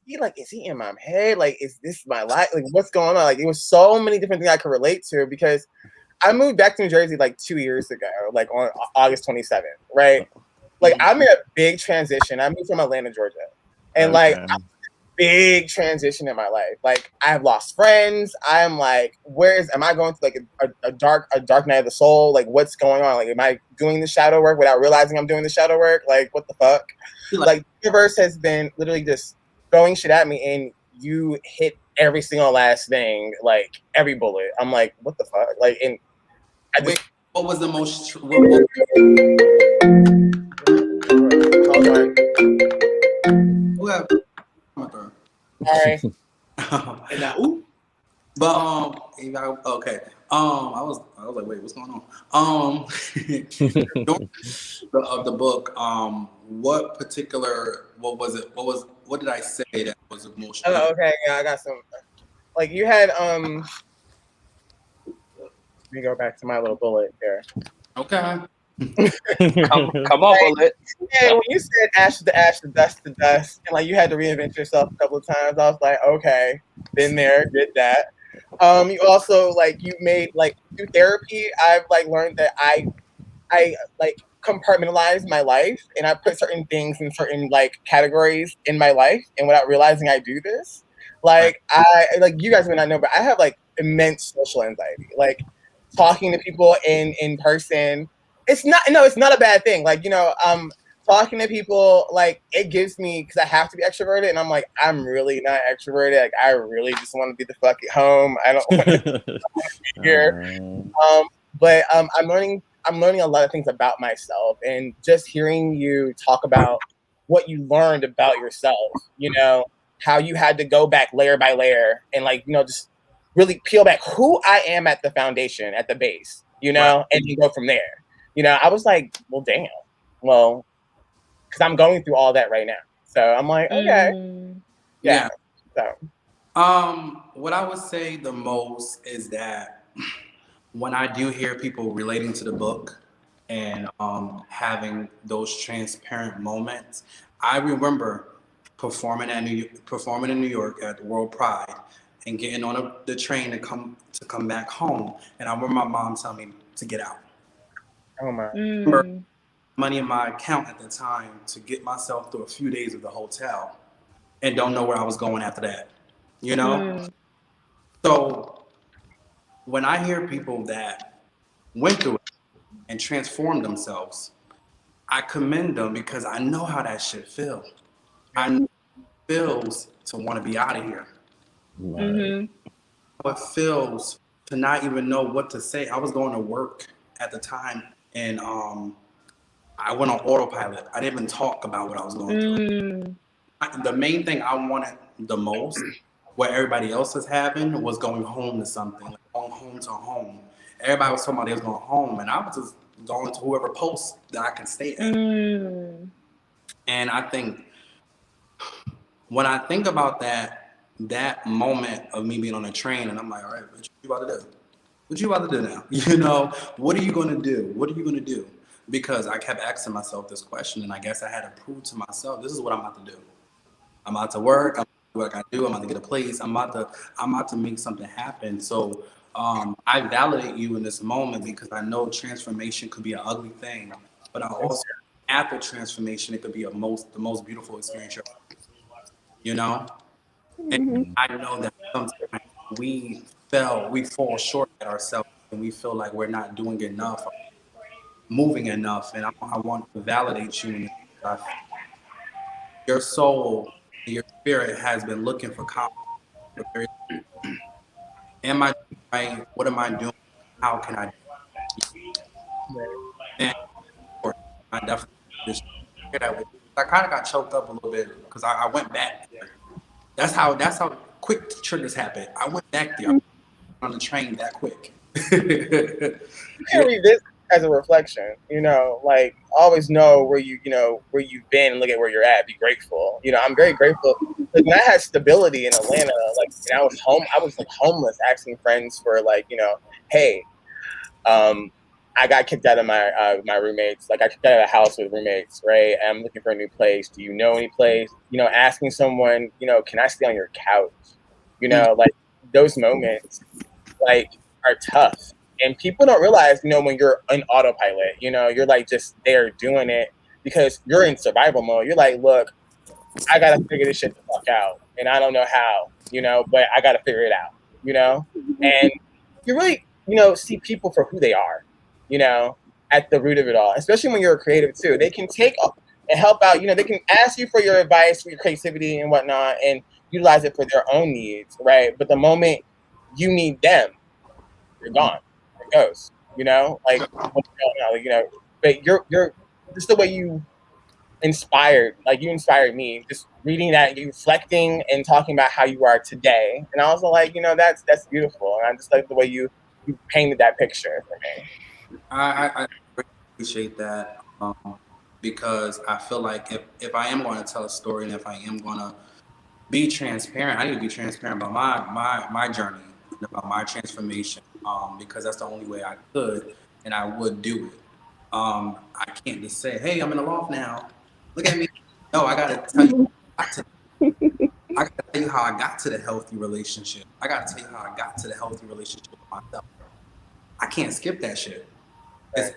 he in my head? Like, is this my life? Like, what's going on? Like, it was so many different things I could relate to, because I moved back to New Jersey like 2 years ago, like on August 27th, right? Like, I'm in a big transition. I moved from Atlanta, Georgia. And like, big transition in my life. Like, I've lost friends. I'm like, am I going through like a dark night of the soul? Like, what's going on? Like, am I doing the shadow work without realizing I'm doing the shadow work? Like, what the fuck? Like, the universe has been literally just throwing shit at me, and you hit every single last thing, like every bullet. I'm like, what the fuck? Like, and I just, what was the most? Hold on. All right. And now, but okay. I was like, wait, what's going on? Of the book, what did I say that was emotional? Oh, okay, yeah, I got some. Like, you had let me go back to my little bullet here. Okay. come on, bullet. Yeah, when you said ash to ash, to dust to dust, and like you had to reinvent yourself a couple of times, I was like, okay, been there, did that. You also like you made like through therapy, I've like learned that I like compartmentalize my life, and I put certain things in certain like categories in my life, and without realizing I do this. Like you guys may not know, but I have like immense social anxiety. Like talking to people in person. It's not a bad thing. Like, talking to people, like, it gives me, because I have to be extroverted, and I'm like, I'm really not extroverted. Like, I really just want to be the fuck at home. I don't want to be here. But I'm learning a lot of things about myself, and just hearing you talk about what you learned about yourself, how you had to go back layer by layer and just really peel back who I am at the foundation, at the base, Right. and you go from there. I was like, well, damn. Well, because I'm going through all that right now. So I'm like, okay. Yeah. So. What I would say the most is that when I do hear people relating to the book and having those transparent moments, I remember performing in New York at the World Pride and getting on the train to come back home. And I remember my mom telling me to get out. Oh my. Money in my account at the time to get myself through a few days of the hotel, and don't know where I was going after that. So when I hear people that went through it and transformed themselves, I commend them, because I know how that shit feels. I know how it feels to want to be out of here. How it feels to not even know what to say. I was going to work at the time, and I went on autopilot. I didn't even talk about what I was going through. The main thing I wanted the most, what everybody else was having, was going home to something, like going home to a home. Everybody was talking about they was going home, and I was just going to whoever post that I can stay at. And I think when I think about that moment of me being on a train, and I'm like, all right, what you about to do? What you about to do now? What are you going to do? What are you going to do? Because I kept asking myself this question, and I guess I had to prove to myself, this is what I'm about to do. I'm about to work. I'm about to do what I got to do. I'm about to get a place. I'm about to make something happen. So I validate you in this moment, because I know transformation could be an ugly thing, but I also, after transformation, it could be the most beautiful experience. Mhm. I know that sometimes we we fall short at ourselves, and we feel like we're not doing enough, or moving enough. And I want to validate you in this. Your soul, your spirit has been looking for confidence for very. Am I doing right? What am I doing? How can I? And of course, I definitely just share that with you. I kind of got choked up a little bit because I went back there. That's how quick triggers happen. I went back there on the train that quick. You can read this as a reflection, like always know where where you've been and look at where you're at. Be grateful. I'm very grateful. Like when I had stability in Atlanta, like and I was like homeless, asking friends for like, hey, I got kicked out of my roommates. Like I kicked out of a house with roommates, right? I'm looking for a new place. Do you know any place? Asking someone, can I stay on your couch? Like those moments, like are tough. And people don't realize, when you're on autopilot, you're like just there doing it because you're in survival mode. You're like, look, I gotta figure this shit the fuck out, and I don't know how, but I gotta figure it out, and you really, see people for who they are, at the root of it all. Especially when you're a creative too, they can take and help out. They can ask you for your advice, for your creativity and whatnot, and utilize it for their own needs, right? But the moment you need them, you're gone. It goes, like what's going on, But you're just the way you you inspired me just reading that, you reflecting and talking about how you are today. And I was like, that's beautiful. And I just like the way you painted that picture for me. I appreciate that because I feel like if I am going to tell a story and if I am going to be transparent, I need to be transparent about my journey and about my transformation because that's the only way I could and I would do it. I can't just say, "Hey, I'm in a loft now. Look at me." No, I got to tell you. I got to tell you how I got to the healthy relationship. I got to tell you how I got to the healthy relationship with myself. I can't skip that shit. It's,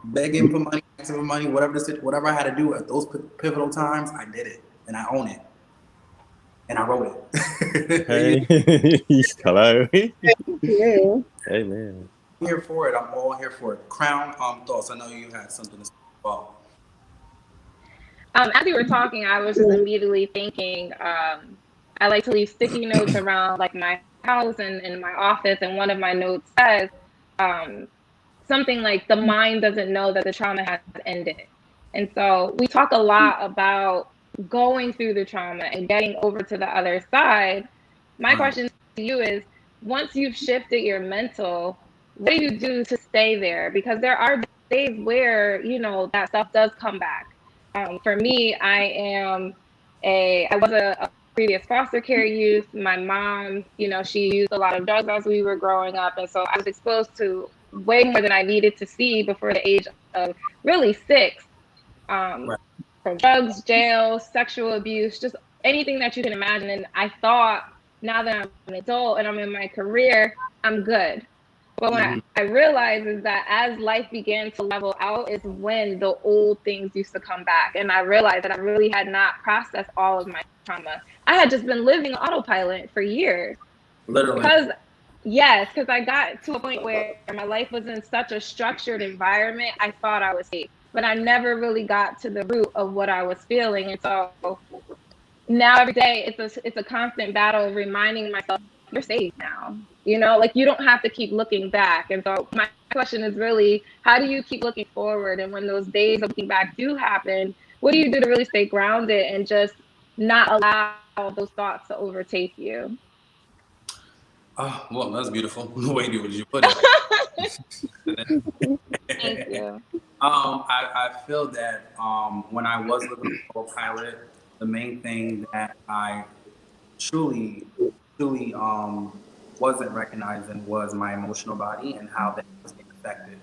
begging for money, asking for money, whatever I had to do at those pivotal times, I did it and I own it and I wrote it. Hey, hello. Yeah. Amen. I'm here for it. I'm all here for it. Crown thoughts. I know you had something to say as well. As you were talking, I was just immediately thinking, I like to leave sticky notes around like my house and in my office, and one of my notes says something like, the mind doesn't know that the trauma has ended. And so we talk a lot about going through the trauma and getting over to the other side. My question to you is, once you've shifted your mental, what do you do to stay there? Because there are days where, that stuff does come back. For me, I was a previous foster care youth. My mom, she used a lot of drugs as we were growing up. And so I was exposed to way more than I needed to see before the age of really 6. Right. From drugs, jail, sexual abuse, just anything that you can imagine. And I thought, now that I'm an adult and I'm in my career, I'm good. But what I realized is that as life began to level out is when the old things used to come back. And I realized that I really had not processed all of my trauma. I had just been living autopilot for years. Literally. Because I got to a point where my life was in such a structured environment, I thought I was safe. But I never really got to the root of what I was feeling. And so now every day it's a constant battle of reminding myself, you're safe now. Like you don't have to keep looking back. And so my question is really, how do you keep looking forward? And when those days of looking back do happen, what do you do to really stay grounded and just not allow those thoughts to overtake you? Oh, well, that's beautiful. The way you put it. Thank you. I feel that when I was living on autopilot, the main thing that I truly wasn't recognizing was my emotional body and how that was being affected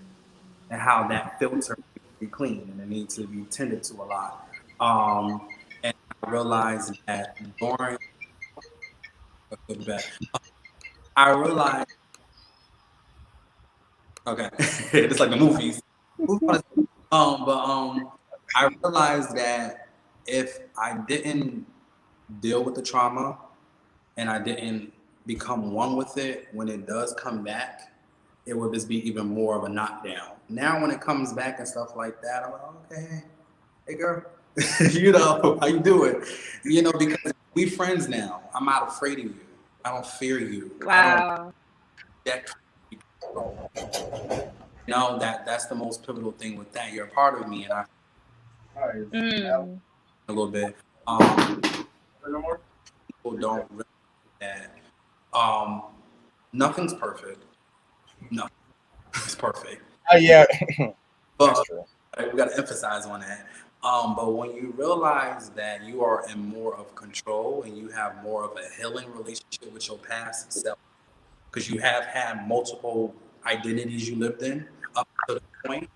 and how that filter needs to be clean and it needs to be tended to a lot. And I realized that during I realized, okay, it's like the movies. But I realized that if I didn't deal with the trauma and I didn't become one with it, when it does come back, it will just be even more of a knockdown. Now, when it comes back and stuff like that, I'm like, okay, hey girl, you know, how you doing? You know, because we friends now. I'm not afraid of you. I don't fear you. Wow. You know, that's the most pivotal thing with that. You're a part of me, and I a little bit. People don't realize that nothing's perfect. No, it's perfect. Yeah. But we got to emphasize on that. But when you realize that you are in more of control and you have more of a healing relationship with your past self, because you have had multiple identities you lived in up to the point,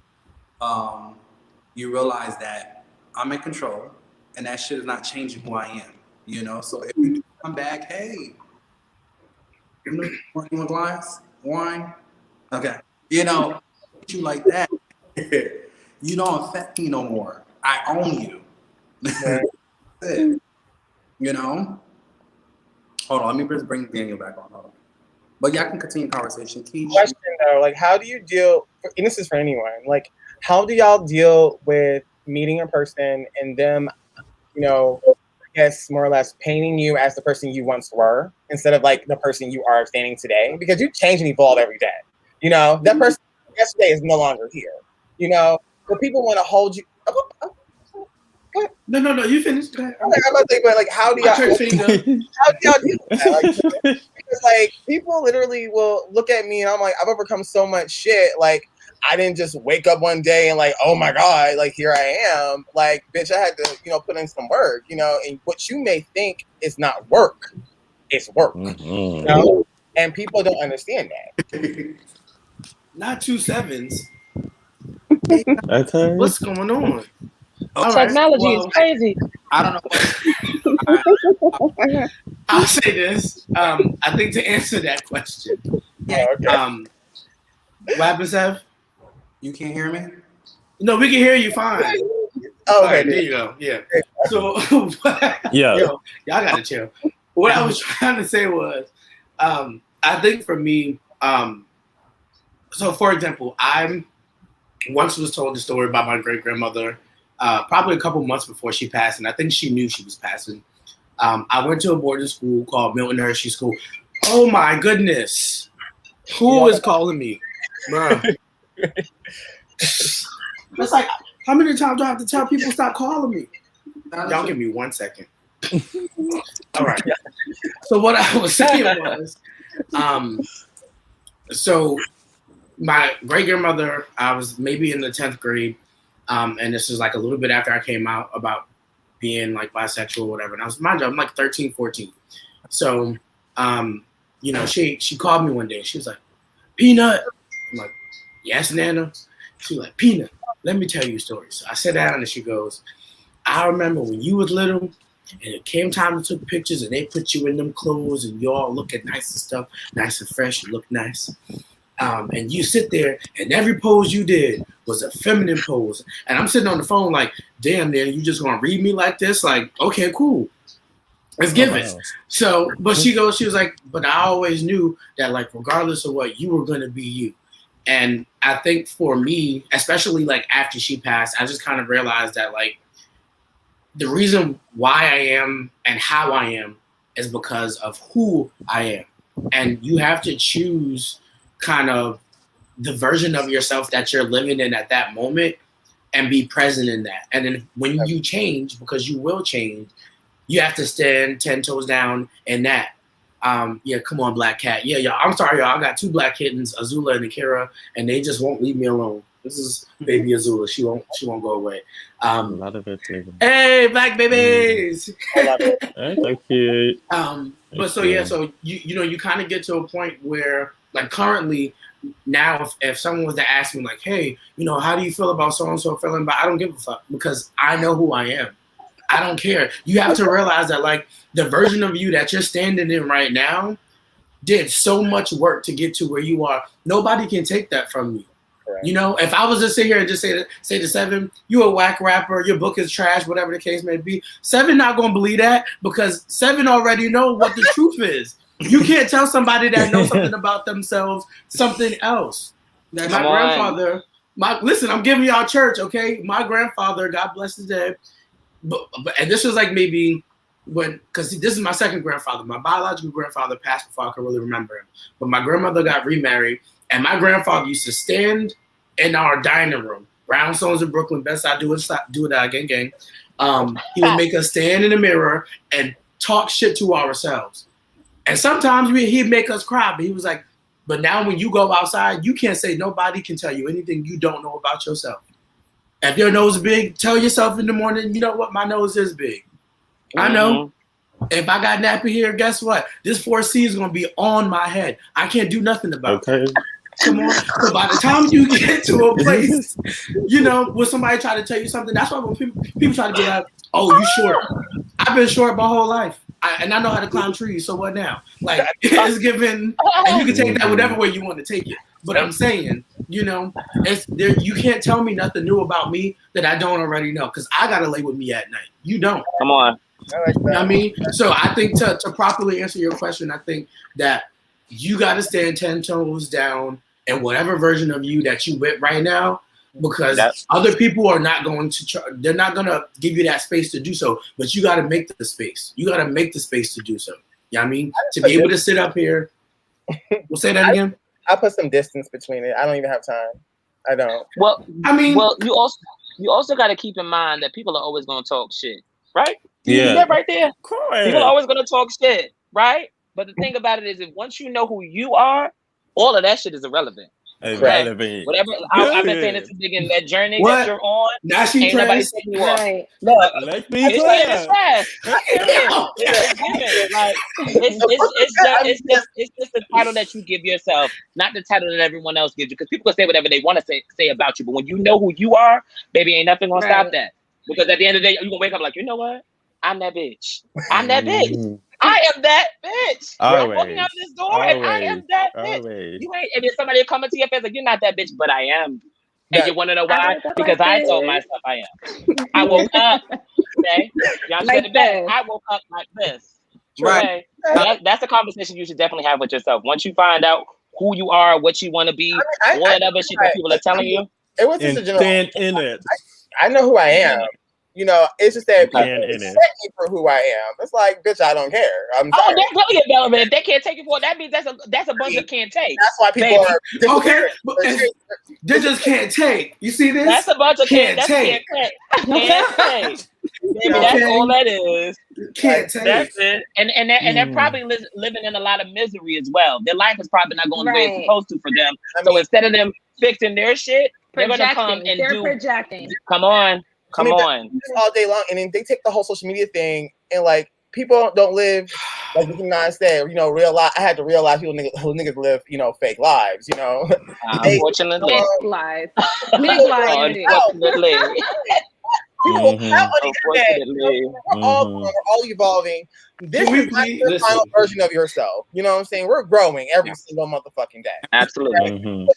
you realize that I'm in control and that shit is not changing who I am. You know, so if you do come back, hey, you want a glass? Wine? Okay. You know, you like that. You don't affect me no more. I own you. That's it. You know? Hold on, let me just bring Daniel back on. Hold on. But y'all can continue conversation. Keish. Question though, like, how do you deal? And this is for anyone. Like, how do y'all deal with meeting a person and them, you know, I guess more or less painting you as the person you once were instead of like the person you are standing today? Because you change and evolve every day. You know, that person yesterday is no longer here. You know, but people want to hold you. No. You finished. I'm about to think, but like, how do y'all deal with that? Like, because like people literally will look at me and I'm like, I've overcome so much shit. Like, I didn't just wake up one day and like, oh my god, like here I am. Like, bitch, I had to, you know, put in some work. You know, and what you may think is not work, it's work. You know, and people don't understand that. Not 2 sevens. Okay. What's going on? Technology is crazy. I don't know. I'll say this. I think to answer that question, what happened, Sev? You can't hear me? No, we can hear you fine. Oh, okay, right, there you go. Yeah. So, yeah, yo, y'all gotta chill. What I was trying to say was, I think for me, so for example, I once was told the story about my great grandmother, probably a couple months before she passed, and I think she knew she was passing. I went to a boarding school called Milton Hershey School. Oh my goodness, who is calling me, bro? It's like, how many times do I have to tell people stop calling me? Y'all give me 1 second. All right. So what I was saying was, so my great grandmother, I was maybe in the 10th grade, and this is like a little bit after I came out about being like bisexual or whatever. And I was, mind you, I'm like 13, 14. So, you know, she called me one day. She was like, Peanut. I'm like, yes, Nana. She was like, Peanut, let me tell you a story. So I sat down and she goes, I remember when you was little and it came time to take pictures and they put you in them clothes and you all looking nice and stuff, nice and fresh, you look nice. And you sit there and every pose you did was a feminine pose. And I'm sitting on the phone like, damn, man, you just gonna read me like this? Like, okay, cool. Let's give it. So, but she was like, but I always knew that like, regardless of what, you were gonna be you. And I think for me, especially like after she passed, I just kind of realized that like the reason why I am and how I am is because of who I am. And you have to choose kind of the version of yourself that you're living in at that moment and be present in that. And then when you change, because you will change, you have to stand 10 toes down in that. Yeah, come on, Black Cat. Yeah, y'all. I'm sorry, y'all. I got 2 black kittens, Azula and Akira, and they just won't leave me alone. This is baby Azula. She won't go away. a lot of it. Hey, black babies. Thank you. But so yeah, so you know, you kind of get to a point where like currently now, if someone was to ask me like, hey, you know, how do you feel about so and so feeling? But I don't give a fuck because I know who I am. I don't care. You have to realize that like the version of you that you're standing in right now did so much work to get to where you are. Nobody can take that from you. You know, if I was to sit here and just say to Seven, you a whack rapper, your book is trash, whatever the case may be, Seven not gonna believe that because Seven already know what the truth is. You can't tell somebody that knows something about themselves something else. My grandfather, listen, I'm giving y'all church, okay? My grandfather, God bless his dead, but and this was like maybe because this is my second grandfather. My biological grandfather passed before I could really remember him. But my grandmother got remarried, and my grandfather used to stand in our dining room. Brownstones in Brooklyn, best I do it, gang, gang. He would make us stand in the mirror and talk shit to ourselves. And sometimes he'd make us cry, but he was like, but now when you go outside, you can't say nobody can tell you anything you don't know about yourself. If your nose is big, tell yourself in the morning, you know what, my nose is big. I know. If I got nappy hair, guess what? This 4C is going to be on my head. I can't do nothing about it. Come on. So by the time you get to a place, you know, where somebody try to tell you something, that's why when people try to be like, oh, you short. I've been short my whole life. And I know how to climb trees, so what now? Like, it's given, and you can take that whatever way you want to take it. But I'm saying, you know, you can't tell me nothing new about me that I don't already know, because I got to lay with me at night. You don't. Come on. I like that. You know what I mean? So I think to properly answer your question, I think that you got to stand 10 toes down in whatever version of you that you with right now, because other people are not going to they're not going to give you that space to do so, but you got to make the space. You got to make the space to do so. You know what I mean? To be able to sit up here. We'll say that again. I put some distance between it. I don't even have time. I don't. Well, I mean, you also got to keep in mind that people are always going to talk shit, right? Yeah. That right there. People are always going to talk shit, right? But the thing about it is, if once you know who you are, all of that shit is irrelevant. Irrelevant. Whatever. I've been saying this to begin that journey that you're on. Now she ain't nobody trash. taking you off. Right. Look, Let's be it's clear. it's trash. It's just the title that you give yourself, not the title that everyone else gives you. Because people can say whatever they want to say about you, but when you know who you are, baby, ain't nothing gonna stop that. Because at the end of the day, you're gonna wake up like, you know what? I'm that bitch. I'm that bitch. I am that bitch. I'm walking out this door and I am that bitch. You ain't, and then somebody will come into your face like, you're not that bitch, but I am. And you want to know why? Because I told myself I am. I woke up. Okay, y'all Like said it best. I woke up like this. Right. Okay? That's a conversation you should definitely have with yourself. Once you find out who you are, what you want to be, all that other shit that people are telling you. It was just a general. In it. I know who I am. You know, it's just that people in set it. me for who I am. It's like, bitch, I don't care. I'm Oh, sorry. they're really irrelevant. If they can't take you for it, that means that's a bunch of can't take. That's why people are okay. They just can't take. You see this? That's a bunch of can't take. Can't take. Baby, that's all that is. Can't take. That's it. And they're probably living in a lot of misery as well. Their life is probably not going the way it's supposed to for them. So instead of them fixing their shit, they're gonna come and projecting. Come on. Come on. All day long, and then they take the whole social media thing, and like people don't live like Nicki Minaj said. You know, real life. I had to realize niggas live, you know, fake lives. You know, unfortunately, fake lives. Unfortunately. People on the internet, we're all evolving. This is not the final version of yourself. You know what I'm saying? We're growing every single motherfucking day. Absolutely.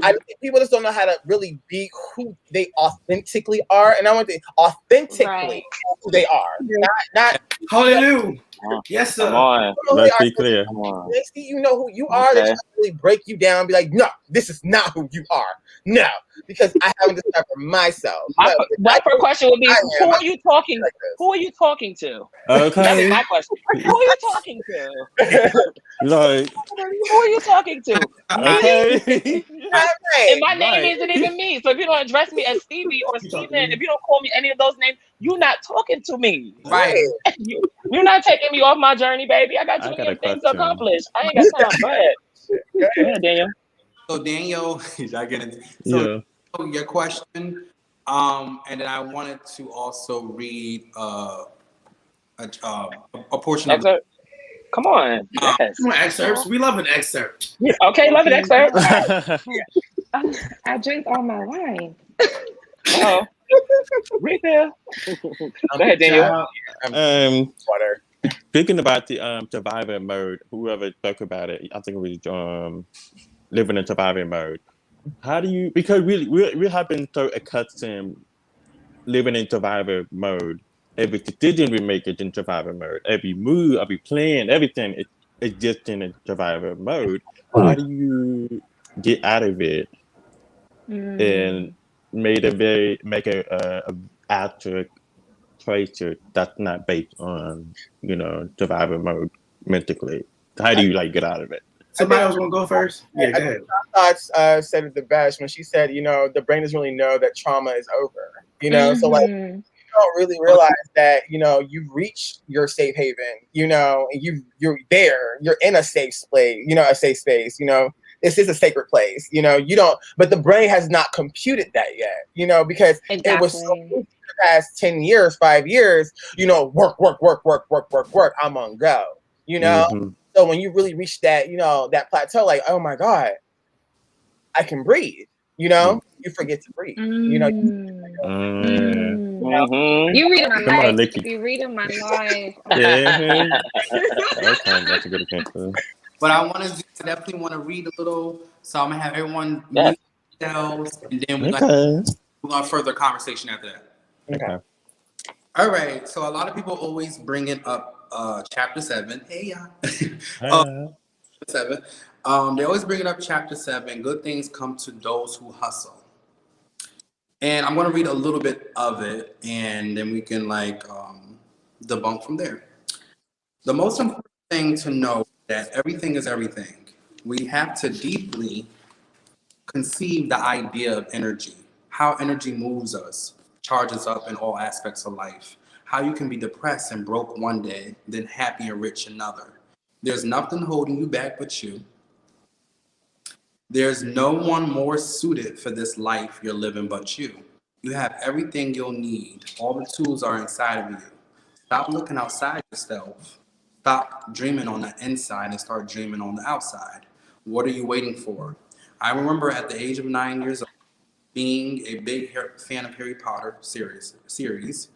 I think people just don't know how to really be who they authentically are, and I want to authentically who they are. Not hallelujah. Yes, sir. Come on. Let's be clear. You know who you are. They really break you down and be like, no, this is not who you are. No, because I haven't discovered myself. My first question would be, who are you talking to? Who are you talking to? Okay. That is my question. Who are you talking to? Like, who are you talking to? Okay. And my name isn't even me. So if you don't address me as Stevie or Steven, if you don't call me any of those names, you're not talking to me. Right. You're not taking me off my journey, baby. I got too many things to accomplish. I ain't got time. Go ahead, Daniel. So Daniel, I get it. So your question, and then I wanted to also read a portion of it. Come on. Yes. Come on, excerpts. We love an excerpt. Okay, love an excerpt. I drink all my wine. Oh, refill. Go ahead, Daniel. Water. Speaking about the survivor mode, whoever spoke about it, I think it was living in survivor mode. How do you? Because we have been so accustomed living in survivor mode. Every decision we make is in survivor mode. Every move, every plan, everything is just in a survivor mode. How do you get out of it and make a actual choice that's not based on survivor mode mentally? How do you like get out of it? Somebody else want to go first? Yeah, go ahead. Thoughts said it the best when she said, the brain doesn't really know that trauma is over. So like you don't really realize that you've reached your safe haven. And you're there. You're in a safe place. A safe space. This is a sacred place. You don't. But the brain has not computed that yet. Because it was so for the past 10 years, 5 years. Work. I'm on go. Mm-hmm. So when you really reach that, that plateau, like, oh my God, I can breathe. You forget to breathe. You reading my Come on, life. Nikki. You reading my life. Yeah. Okay, that's a good answer. But I definitely want to read a little. So I'm gonna have everyone mute themselves, and then we're gonna further conversation after that. Okay. All right. So a lot of people always bring it up. Chapter 7. Hey y'all. 7. They always bring it up. Chapter 7. Good things come to those who hustle. And I'm gonna read a little bit of it, and then we can debunk from there. The most important thing to know that everything is everything. We have to deeply conceive the idea of energy, how energy moves us, charges up in all aspects of life, how you can be depressed and broke one day, then happy and rich another. There's nothing holding you back but you. There's no one more suited for this life you're living but you. You have everything you'll need. All the tools are inside of you. Stop looking outside yourself. Stop dreaming on the inside and start dreaming on the outside. What are you waiting for? I remember at the age of 9 years old, being a big fan of Harry Potter series,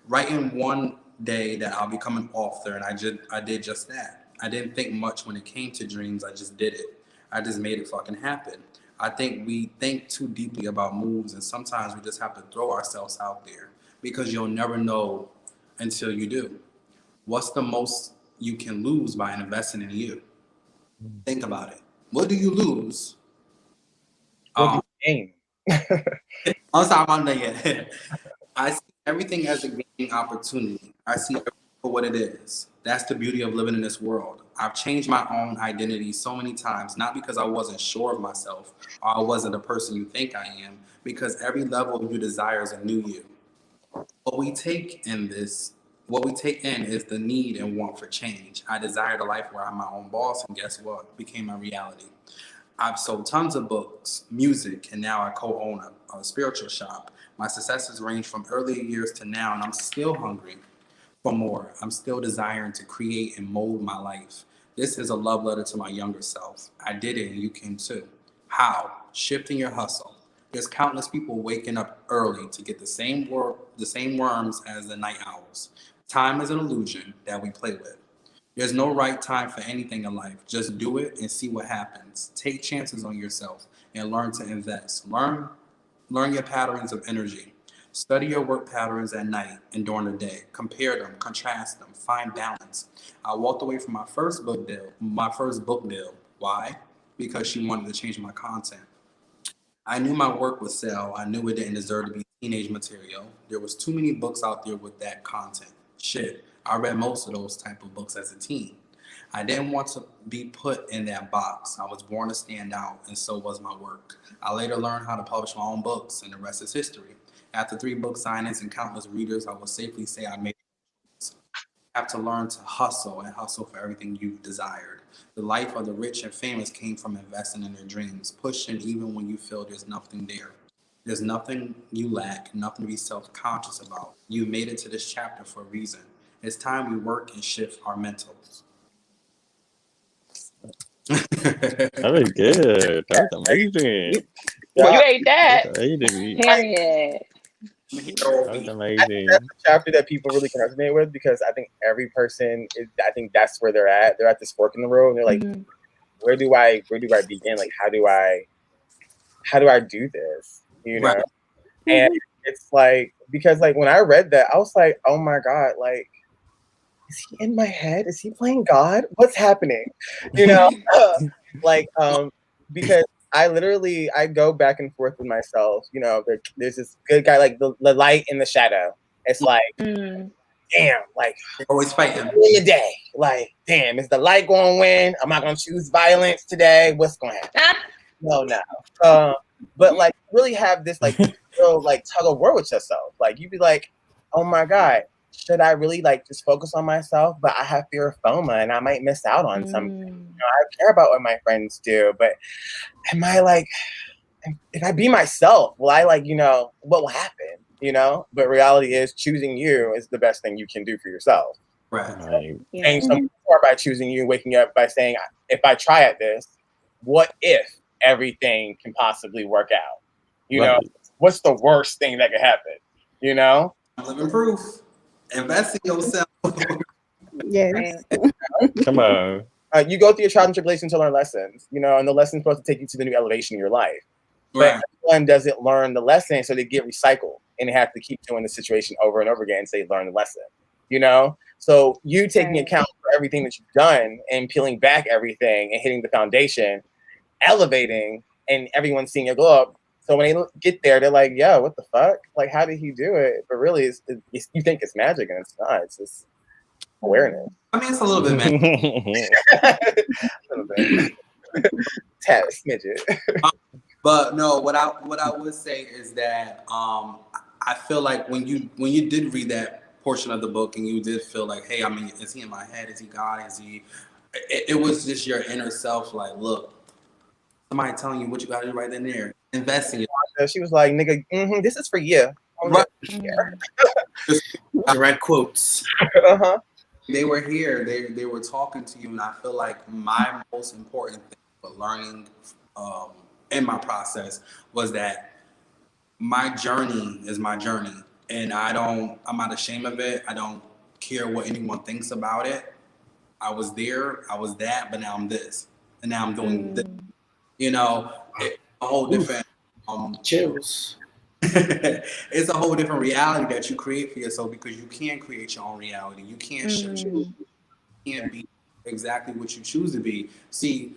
writing one day that I'll become an author, and I did just that. I didn't think much when it came to dreams. I just did it. I just made it fucking happen. I think we think too deeply about moves, and sometimes we just have to throw ourselves out there because you'll never know until you do. What's the most you can lose by investing in you? Think about it. What do you lose? What do you gain? I'm sorry, I'm not done yet. I see everything as a gaining opportunity. I see everything for what it is. That's the beauty of living in this world. I've changed my own identity so many times, not because I wasn't sure of myself or I wasn't the person you think I am, because every level you desire is a new you. What we take in is the need and want for change. I desired a life where I'm my own boss, and guess what? Became my reality. I've sold tons of books, music, and now I co-own a spiritual shop. My successes range from earlier years to now, and I'm still hungry for more. I'm still desiring to create and mold my life. This is a love letter to my younger self. I did it, and you can too. How? Shifting your hustle. There's countless people waking up early to get the same worms as the night owls. Time is an illusion that we play with. There's no right time for anything in life. Just do it and see what happens. Take chances on yourself and learn to invest. Learn your patterns of energy. Study your work patterns at night and during the day. Compare them, contrast them, find balance. I walked away from my first book deal. Why? Because she wanted to change my content. I knew my work would sell. I knew it didn't deserve to be teenage material. There was too many books out there with that content. Shit, I read most of those type of books as a teen. I didn't want to be put in that box. I was born to stand out, and so was my work. I later learned how to publish my own books, and the rest is history. After 3 book signings and countless readers, I will safely say I made it. Have to learn to hustle and hustle for everything you've desired. The life of the rich and famous came from investing in their dreams, pushing even when you feel there's nothing there. There's nothing you lack, nothing to be self-conscious about. You made it to this chapter for a reason. It's time we work and shift our mentals. That was good. That was amazing. Well, you ate that. That was amazing. Period. That was amazing. That's a chapter that people really can resonate with because I think every person I think that's where they're at. They're at this fork in the road and they're like, where do I begin? Like, how do I how do I do this? You know? Right. And it's like, because like when I read that, I was like, oh my God, like, is he in my head? Is he playing God? What's happening? You know? like, because I go back and forth with myself. You know, there's this good guy, like the light and the shadow. It's like, damn, like Always fighting. in the day, like, damn, is the light going to win? Am I going to choose violence today? What's going to happen? No. But like, really have this like real like tug of war with yourself. Like, you'd be like, oh my God, should I really like just focus on myself? But I have fear of FOMA, and I might miss out on something. You know, I care about what my friends do, but am I like, if I be myself, will I like, you know, what will happen? You know, but reality is choosing you is the best thing you can do for yourself. Right. Change something more by choosing you, waking up by saying, if I try at this, what if everything can possibly work out? You know, what's the worst thing that could happen? You know? Living proof. Invest in yourself. Yes. Come on. You go through your trials and tribulations to learn lessons, you know, and the lesson's supposed to take you to the new elevation in your life. Right. But everyone doesn't learn the lesson, so they get recycled and they have to keep doing the situation over and over again and say, learn the lesson, you know? So you taking account for everything that you've done and peeling back everything and hitting the foundation, elevating, and everyone seeing your glow up. So when they get there, they're like, yo, what the fuck? Like, how did he do it? But really, you think it's magic, and it's not. It's just awareness. I mean, it's a little bit magic. A little bit. Tad smidget. But no, what I would say is that I feel like when you did read that portion of the book and you did feel like, hey, I mean, is he in my head? Is he God? Is he? It was just your inner self, like, look, somebody telling you what you got to do right then and there. Invest in it. She was like, nigga, this is for you. Right. Direct quotes. Uh-huh. They were here. They were talking to you, and I feel like my most important thing for learning in my process was that my journey is my journey, and I'm not ashamed of it. I don't care what anyone thinks about it. I was there, I was that, but now I'm this, and now I'm doing this. You know, it's a whole different chills. It's a whole different reality that you create for yourself, because you can create your own reality. You can't shift. You can't be exactly what you choose to be. See,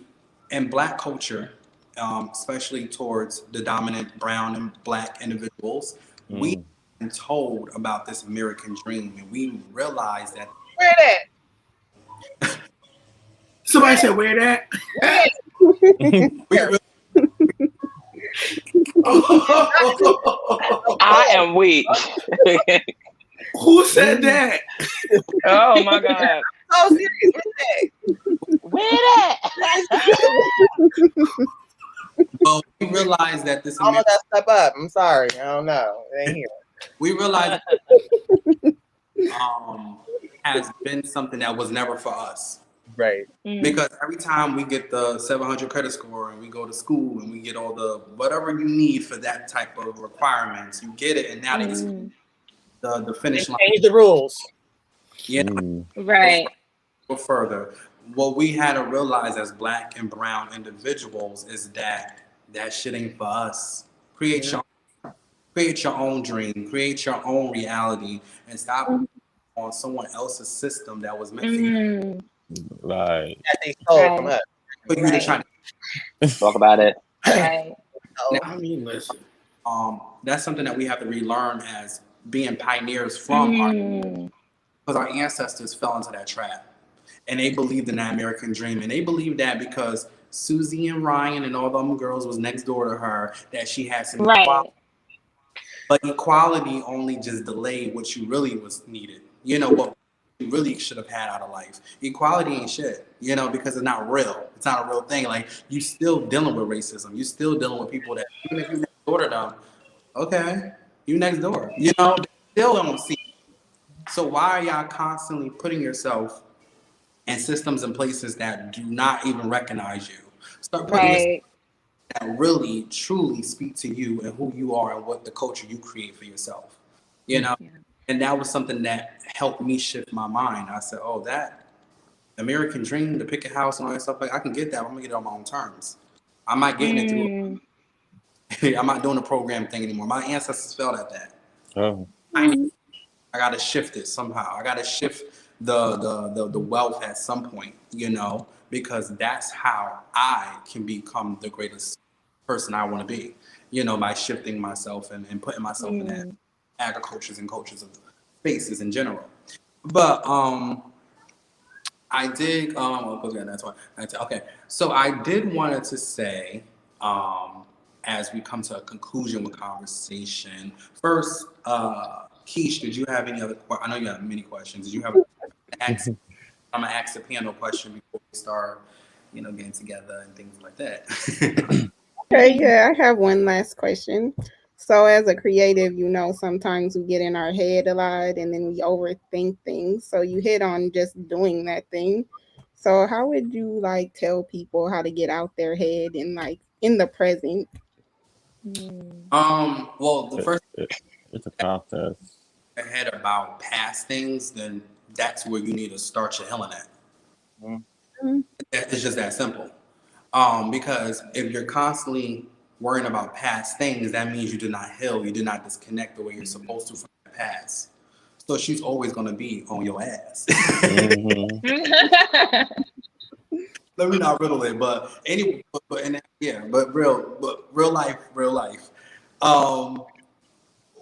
in Black culture, especially towards the dominant brown and Black individuals, we've been told about this American dream, and we realize that. Where that? Somebody said, where that? I am weak. Who said that? Oh my God. Oh, serious? Where that? Well, we realize that this. All of that step up. I'm sorry. I don't know. It ain't here. We realize has been something that was never for us. Right. Because every time we get the 700 credit score and we go to school and we get all the whatever you need for that type of requirements, you get it, and now they just the finish line. Change the rules. Yeah. Right. Go further. What we had to realize as Black and brown individuals is that shit ain't for us. Create your own dream, create your own reality, and stop on someone else's system that was meant for you. Right. That they stole from us. For you to try to talk about it. Right. Now, I mean, listen. That's something that we have to relearn as being pioneers from our, because our ancestors fell into that trap, and they believed in that American dream, and they believed that because Susie and Ryan and all them girls was next door to her, that she had some equality. But equality only just delayed what you really was needed. You know what you really should have had out of life. Equality ain't shit, you know, because it's not real. It's not a real thing. Like, you still dealing with racism. You still dealing with people that, even if you next door to them, okay, you next door. You know, they still don't see. So why are y'all constantly putting yourself in systems and places that do not even recognize you? Start putting yourself that really, truly speak to you and who you are and what the culture you create for yourself. You know? Yeah. And that was something that helped me shift my mind. I said, oh, that American dream to pick a house and all that stuff, like, I can get that. I'm going to get it on my own terms. I'm not getting it through. I'm not doing the program thing anymore. My ancestors failed at that. Oh. I got to shift it somehow. I got to shift the wealth at some point, you know, because that's how I can become the greatest person I want to be, you know, by shifting myself and putting myself in that agricultures and cultures of spaces in general. But I did okay. So I did wanted to say, as we come to a conclusion with conversation, first, Keish, did you have any other? I know you have many questions. Did you have? I'm gonna ask the panel question before we start, you know, getting together and things like that. Okay, yeah, I have one last question. So, as a creative, you know, sometimes we get in our head a lot and then we overthink things. So, you hit on just doing that thing. So, how would you like tell people how to get out their head and like in the present? Well, the first It's a process. ahead about past things, then that's where you need to start your healing at. It's just that simple. Because if you're constantly worrying about past things, that means you did not heal, you did not disconnect the way you're supposed to from the past. So she's always gonna be on your ass. Let me not riddle it, but anyway, but real life.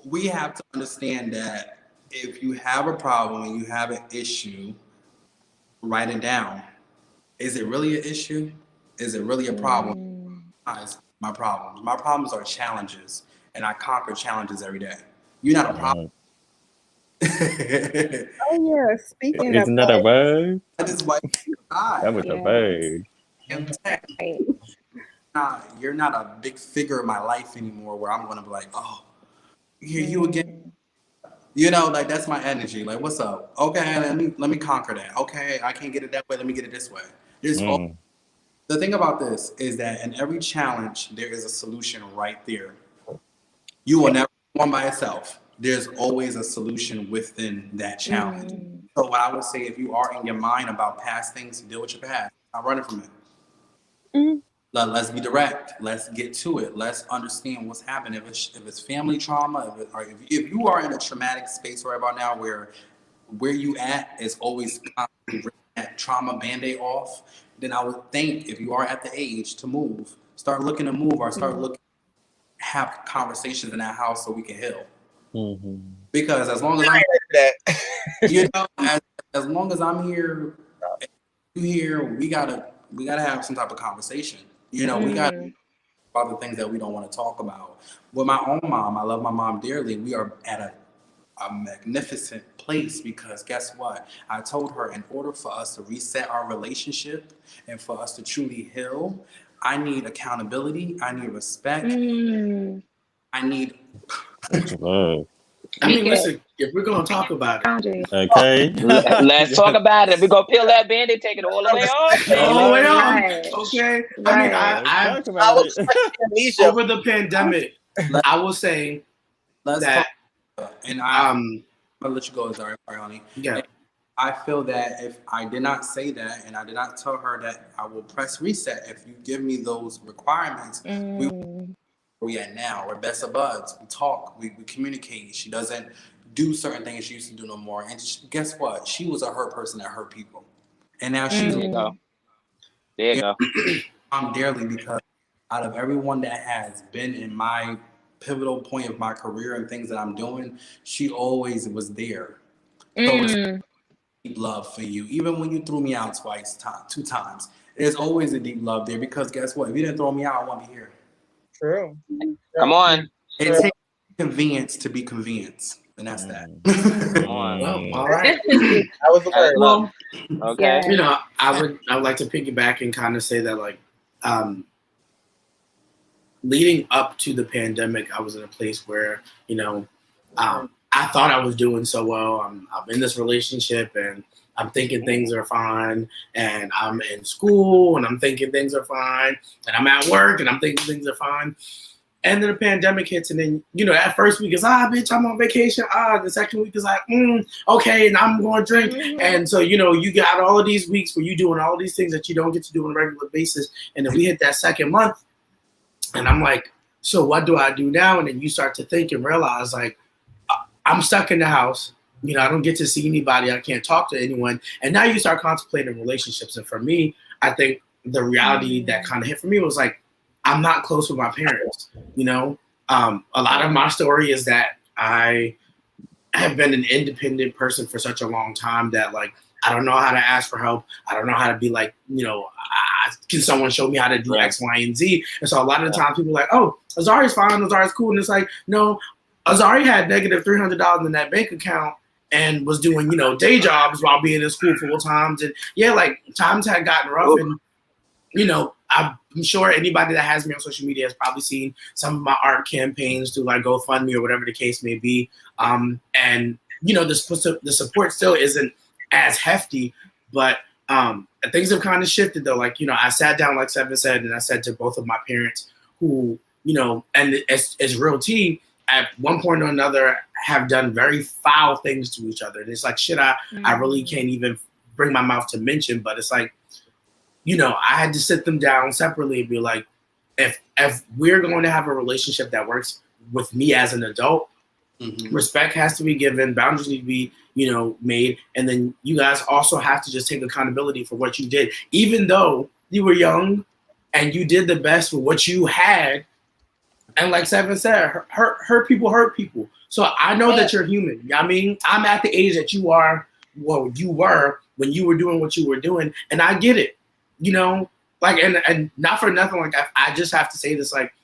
We have to understand that if you have a problem and you have an issue, write it down. Is it really an issue? Is it really a problem? My problems. My problems are challenges, and I conquer challenges every day. You're not a problem. Oh yeah, speaking of Isn't that a word? I just like That was a word. You're not a big figure in my life anymore where I'm gonna be like, oh, here you again. You know, like that's my energy. Like, what's up? Okay, let me conquer that. Okay, I can't get it that way. Let me get it this way. The thing about this is that in every challenge, there is a solution right there. You will never be one by itself. There's always a solution within that challenge. So what I would say, if you are in your mind about past things, deal with your past. Not running from it. Let's be direct. Let's get to it. Let's understand what's happening. If it's family trauma, if you are in a traumatic space right about now where you at is always constantly ripping that trauma band-aid off, then I would think if you are at the age to move, start looking to move or start looking, have conversations in that house so we can heal. Because as long as I'm you know, as long as I'm here, you here, we gotta have some type of conversation. You know, we got about the things that we don't want to talk about. With my own mom, I love my mom dearly. We are at a magnificent place because guess what? I told her in order for us to reset our relationship and for us to truly heal, I need accountability. I need respect. I need. I mean, listen, if we're going to talk about it. Okay. Let's talk about it. We're going to peel that band-aid, take it all the way off. All the way off. Okay. I mean, I was over the pandemic, I will say that. And I'll let you go, sorry, honey. Yeah. I feel that if I did not say that and I did not tell her that I will press reset if you give me those requirements, we at now. We're best of buds. We talk. We communicate. She doesn't do certain things she used to do no more. And guess what? She was a hurt person that hurt people. And now she's There you go. I'm dearly because out of everyone that has been in my pivotal point of my career and things that I'm doing, she always was there. So deep love for you. Even when you threw me out two times, there's always a deep love there because guess what? If you didn't throw me out, I won't be here. True. Come on. It takes convenience to be convinced, and that's that. Well, all right. That was the word. Well, okay. You know, I would like to piggyback and kind of say that like leading up to the pandemic, I was in a place where, you know, I thought I was doing so well. I'm in this relationship and I'm thinking things are fine, and I'm in school and I'm thinking things are fine, and I'm at work and I'm thinking things are fine. And then the pandemic hits, and then, you know, that first week is, bitch, I'm on vacation. The second week is like, okay, and I'm going to drink. And so, you know, you got all of these weeks where you're doing all these things that you don't get to do on a regular basis. And then we hit that second month, and I'm like, So what do I do now? And then you start to think and realize, like, I'm stuck in the house. You know, I don't get to see anybody. I can't talk to anyone. And now you start contemplating relationships. And for me, I think the reality that kind of hit for me was like, I'm not close with my parents. You know, a lot of my story is that I have been an independent person for such a long time that, like, I don't know how to ask for help. I don't know how to be like, you know, can someone show me how to do X, Y, and Z? And so a lot of the time people are like, oh, Azari's fine, Azari's cool. And it's like, no, Azari had negative $300 in that bank account and was doing, you know, day jobs while being in school full times. And yeah, like times had gotten rough. And, you know, I'm sure anybody that has me on social media has probably seen some of my art campaigns through like GoFundMe or whatever the case may be. And, you know, the support still isn't as hefty, but things have kind of shifted though. Like, you know, I sat down, like Seven said, and I said to both of my parents who, you know, and it's real tea, at one point or another have done very foul things to each other. And it's like, shit, I really can't even bring my mouth to mention, but it's like, you know, I had to sit them down separately and be like, if we're going to have a relationship that works with me as an adult, respect has to be given, boundaries need to be, you know, made. And then you guys also have to just take accountability for what you did. Even though you were young and you did the best with what you had. And like Seven said, hurt people. So I know that you're human. I mean, I'm at the age that you are, well, you were when you were doing what you were doing. And I get it, you know, like, and not for nothing. Like, I just have to say this, like,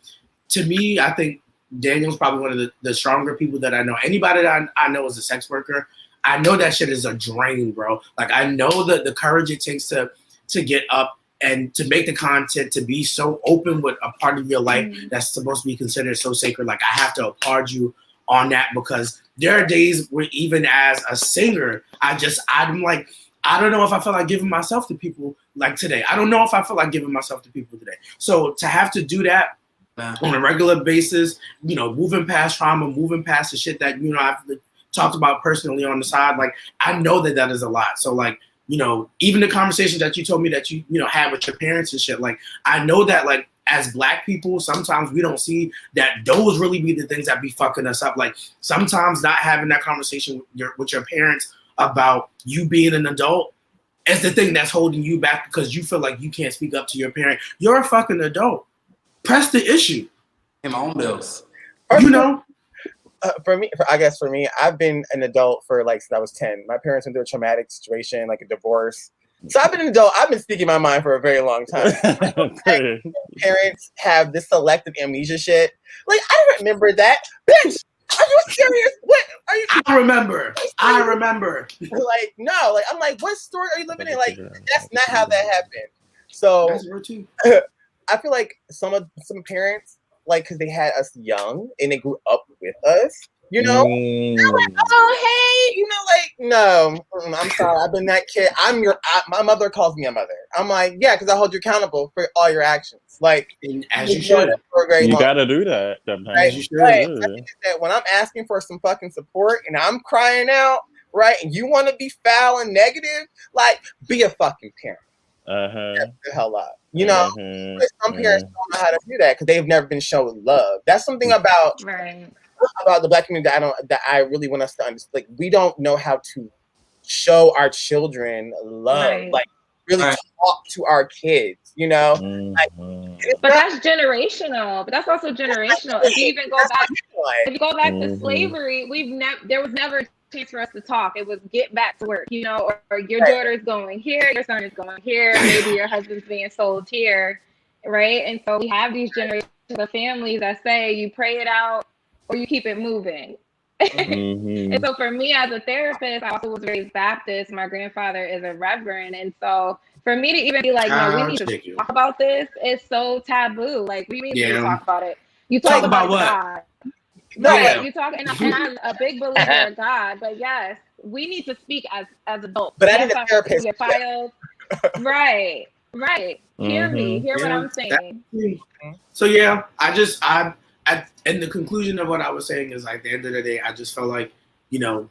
to me, I think Daniel's probably one of the stronger people that I know. Anybody that I know is a sex worker, I know that shit is a drain, bro. Like, I know the courage it takes to get up and to make the content, to be so open with a part of your life that's supposed to be considered so sacred. Like, I have to applaud you on that, because there are days where even as a singer, I'm like, I don't know if I feel like giving myself to people like today. I don't know if I feel like giving myself to people today. So to have to do that on a regular basis, you know, moving past trauma, moving past the shit that, you know, I've talked about personally on the side, like, I know that is a lot. So, like, you know, even the conversations that you told me that you know, had with your parents and shit, like, I know that, like, as Black people, sometimes we don't see that those really be the things that be fucking us up. Like, sometimes not having that conversation with your parents about you being an adult is the thing that's holding you back, because you feel like you can't speak up to your parent. You're a fucking adult. Press the issue. Pay my own bills. You know? For me, I've been an adult for like since I was 10. My parents went through a traumatic situation, like a divorce. So I've been an adult. I've been speaking my mind for a very long time. Parents have this selective amnesia shit. Like, I don't remember that. Bitch, are you serious? What are you? I remember. Like, no. Like, I'm like, what story are you living in? Like, that's not how that happened. So That's routine. I feel like some parents, like, because they had us young and they grew up with us, you know? Like, oh, hey, you know, like, no, I'm sorry, I've been that kid. My mother calls me a mother. I'm like, yeah, because I hold you accountable for all your actions. Like, as you should. You gotta do that sometimes. Right? You should. I think that when I'm asking for some fucking support and I'm crying out, right, and you want to be foul and negative, like, be a fucking parent. Get the hell up. You know, some parents don't know how to do that because they've never been shown love. That's something about the Black community that I really want us to understand. Like, we don't know how to show our children love, like really talk to our kids. You know, like, but that's generational. But that's also generational. If you even go back, to slavery, there was never chance for us to talk. It was get back to work, you know, or your daughter is going here, your son is going here, maybe your husband's being sold here, right? And so we have these generations of families that say you pray it out or you keep it moving. And so for me as a therapist, I also was raised Baptist. My grandfather is a reverend, and so for me to even be like, no, we need to talk about this, it's so taboo. Like, we need to talk about it. You talk about what? God. No, you talk, and I'm a big believer of God, but yes, we need to speak as adults. But I need a therapist. Right. Hear what I'm saying. So yeah, I and the conclusion of what I was saying is, like, at the end of the day, I just felt like, you know,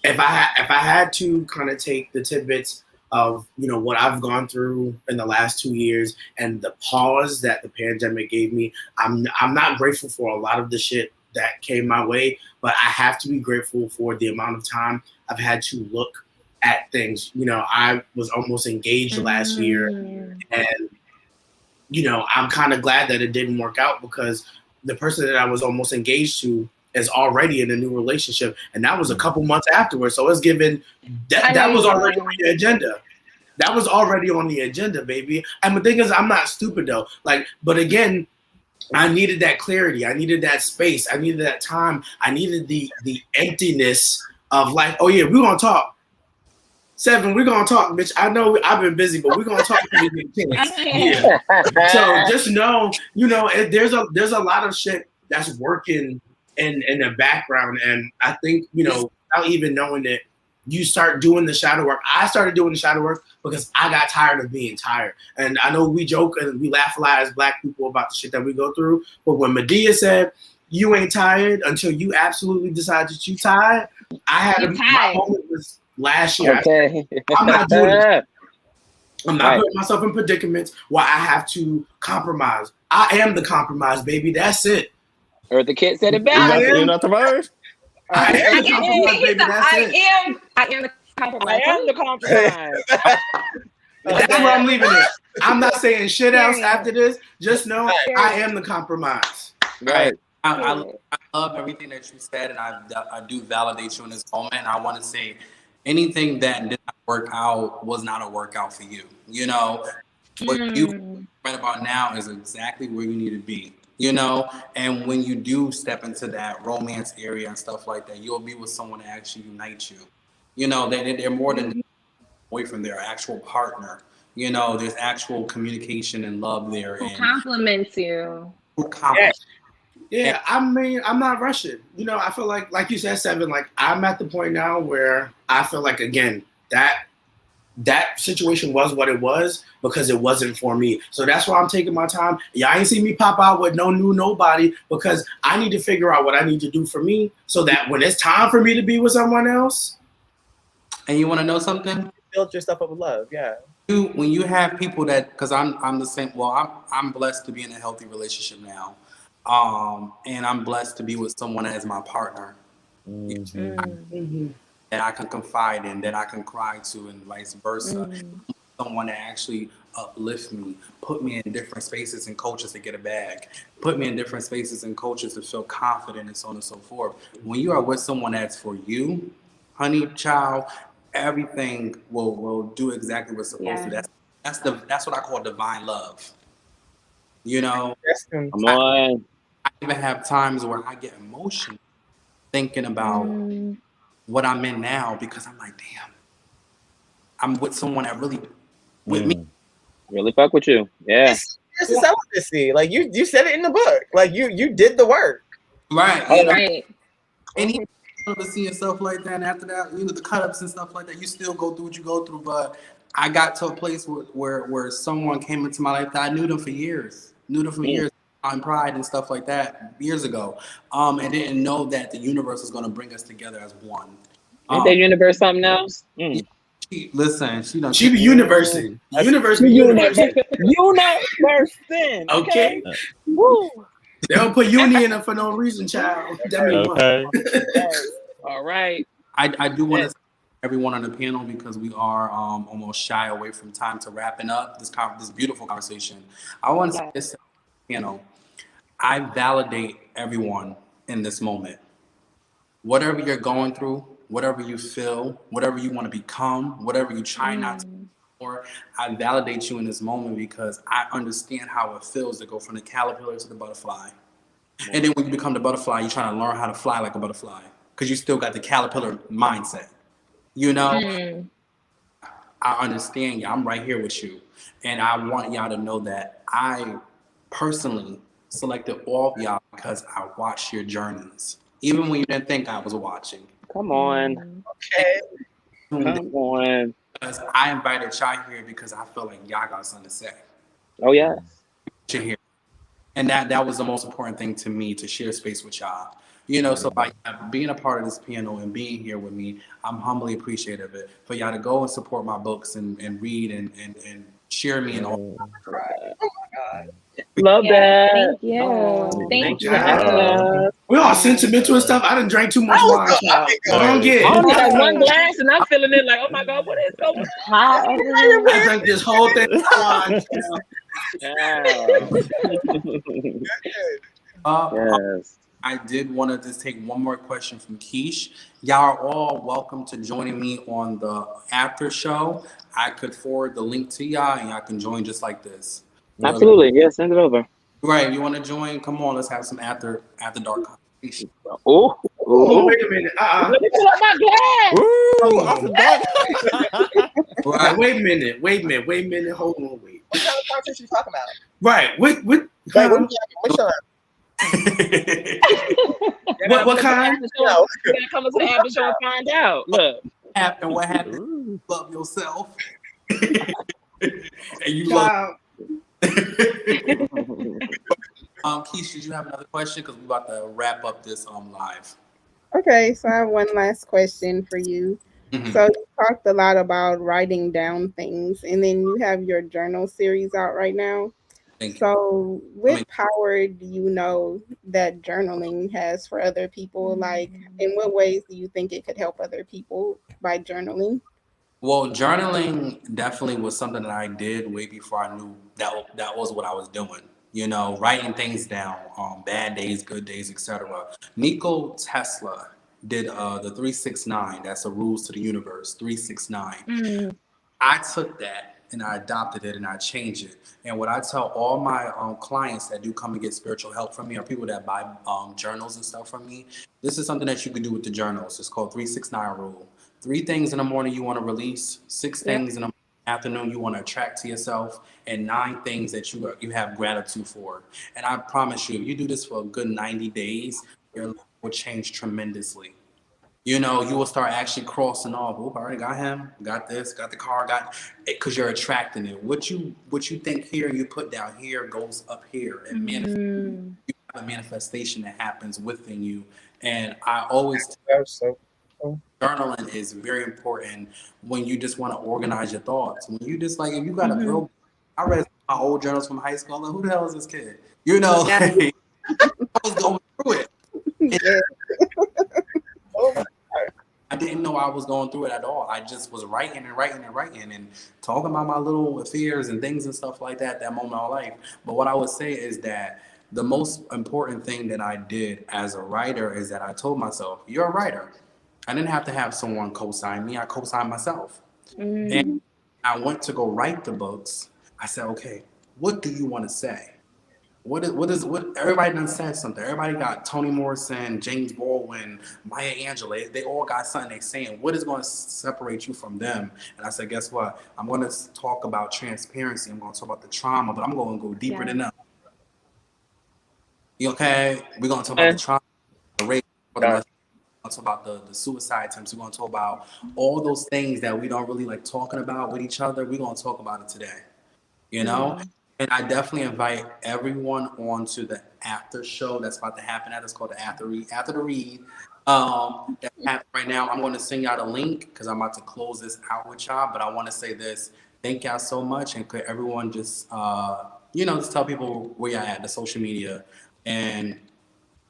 if I had to kind of take the tidbits of what I've gone through in the last 2 years and the pause that the pandemic gave me. I'm not grateful for a lot of the shit that came my way, but I have to be grateful for the amount of time I've had to look at things. I was almost engaged last year, and I'm kind of glad that it didn't work out, because the person that I was almost engaged to is already in a new relationship, and that was a couple months afterwards. So it's given that was already on the agenda. That was already on the agenda, baby. And the thing is, I'm not stupid though. But again, I needed that clarity. I needed that space. I needed that time. I needed the emptiness of like, oh yeah, we're gonna talk. 7, we're gonna talk, bitch. I know I've been busy, but we're gonna talk when we get a chance. Yeah. So just know, there's a lot of shit that's working in the background, and I think without even knowing it, you start doing the shadow work. I started doing the shadow work because I got tired of being tired. And I know we joke and we laugh a lot as Black people about the shit that we go through, but when Medea said, "You ain't tired until you absolutely decide that you tired," I had my moment was last year. Okay. I'm not doing it. I'm not putting myself in predicaments where I have to compromise. I am the compromise, baby. That's it. Or the kid said it best. You're not the first. I am the compromise, baby. That's it. I am the compromise. I am the compromise. That's where I'm leaving it. I'm not saying shit else after this. Just know I am the compromise. Right. I love everything that you said, and I do validate you in this moment. And I want to say, anything that did not work out was not a workout for you. What you right about now is exactly where you need to be. And when you do step into that romance area and stuff like that, you'll be with someone that actually unites you. They're more than away from their actual partner. There's actual communication and love there. Who compliments you. Yeah, I mean, I'm not rushing. I feel like you said, 7, like I'm at the point now where I feel like, again, that situation was what it was because it wasn't for me. So that's why I'm taking my time. Y'all ain't see me pop out with no new nobody, because I need to figure out what I need to do for me so that when it's time for me to be with someone else. And you want to know something? Build yourself up with love, yeah. When you have people that, because I'm the same. Well, I'm blessed to be in a healthy relationship now, and I'm blessed to be with someone as my partner. That I can confide in, that I can cry to, and vice versa. Someone that actually uplifts me, put me in different spaces and cultures to get a bag, put me in different spaces and cultures to feel confident, and so on and so forth. When you are with someone that's for you, honey, child, everything will do exactly what's supposed to. That's what I call divine love. Come on. I even have times where I get emotional thinking about what I'm in now, because I'm like, damn, I'm with someone that really with me. Really fuck with you. Yeah. It's a celibacy. Like you said it in the book. Like you did the work. Right. Right. And even celibacy and stuff like that, and after that, the cut-ups and stuff like that, you still go through what you go through. But I got to a place where someone came into my life that I knew them for years. On Pride and stuff like that years ago, and didn't know that the universe was going to bring us together as one. Ain't that universe something else? Listen, she be universing. Universe be universing. Universing. Okay. Woo. They don't put uni in it for no reason, child. Okay. All right. I do want to thank everyone on the panel, because we are almost shy away from time to wrapping up this beautiful conversation. I want to say this, I validate everyone in this moment. Whatever you're going through, whatever you feel, whatever you want to become, whatever you try not to be for, I validate you in this moment, because I understand how it feels to go from the caterpillar to the butterfly. And then when you become the butterfly, you're trying to learn how to fly like a butterfly, because you still got the caterpillar mindset. I understand you. I'm right here with you. And I want y'all to know that I personally selected all of y'all because I watched your journeys, even when you didn't think I was watching. Come on. Okay. Come on. Because I invited y'all here because I feel like y'all got something to say. Oh, yeah. You're here. And that was the most important thing to me, to share space with y'all. You know, so like being a part of this panel and being here with me, I'm humbly appreciative of it. For y'all to go and support my books and read and share me and all. Love that. Thank you. Oh, Thank thank you you. for having us. We're all sentimental and stuff. I done drank too much wine, child. Don't get I it. only had one glass and I'm feeling it like, oh my God, what is going on? Hi, everyone. I drank this whole thing of wine, child. Yes. I did want to just take one more question from Keish. Y'all are all welcome to joining me on the after show. I could forward the link to y'all and y'all can join just like this. Absolutely. Yeah, send it over. Right, you want to join? Come on, let's have some after dark conversation. Oh, Oh, wait a minute. Let me pull up my glass. Right. Wait a minute. Hold on, wait. What kind of content you talking about? Right. What Like, which one? What kind? You gotta come into the after show and find out. Look. What happened? Love yourself. And you love. Keish, did you have another question? Because we're about to wrap up this live. Okay, so I have one last question for you. Mhm. So you talked a lot about writing down things, and then you have your journal series out right now. Thank you. So what power do you know that journaling has for other people? Like, in what ways do you think it could help other people by journaling? Well, journaling definitely was something that I did way before I knew that was what I was doing. You know, writing things down, bad days, good days, etc. Nikola Tesla did the 369. That's the rules to the universe. 369. I took that and I adopted it and I changed it. And what I tell all my clients that do come and get spiritual help from me, or people that buy journals and stuff from me, this is something that you can do with the journals. It's called 369 rule. 3 things in the morning you want to release, 6 things in the afternoon you want to attract to yourself, and 9 things that you have gratitude for. And I promise you, if you do this for a good 90 days, your life will change tremendously. You know, you will start actually crossing off. Oh, I already got him, got this, got the car, got it, because you're attracting it. What you think here, you put down here goes up here. And you have a manifestation that happens within you. And I always journaling is very important when you just want to organize your thoughts. When you just like, if you got a real, I read my old journals from high school. I'm like, who the hell is this kid? You know, like, I was going through it. I didn't know I was going through it at all. I just was writing and talking about my little fears and things and stuff like that moment of my life. But what I would say is that the most important thing that I did as a writer is that I told myself, you're a writer. I didn't have to have someone co-sign me. I co-signed myself. And I went to go write the books. I said, okay, what do you want to say? What everybody done said something. Everybody got Toni Morrison, James Baldwin, Maya Angelou. They all got something they saying. What is going to separate you from them? And I said, guess what? I'm going to talk about transparency. I'm going to talk about the trauma, but I'm going to go deeper than that. You okay? We're going to talk about the trauma, the rape, we're going to talk about the suicide attempts. We're going to talk about all those things that we don't really like talking about with each other. We're going to talk about it today. You know? And I definitely invite everyone onto the after show that's about to happen. It's called the After the Read. That's happening right now. I'm going to send y'all the link because I'm about to close this out with y'all. But I want to say this. Thank y'all so much. And could everyone just, just tell people where y'all at, the social media. And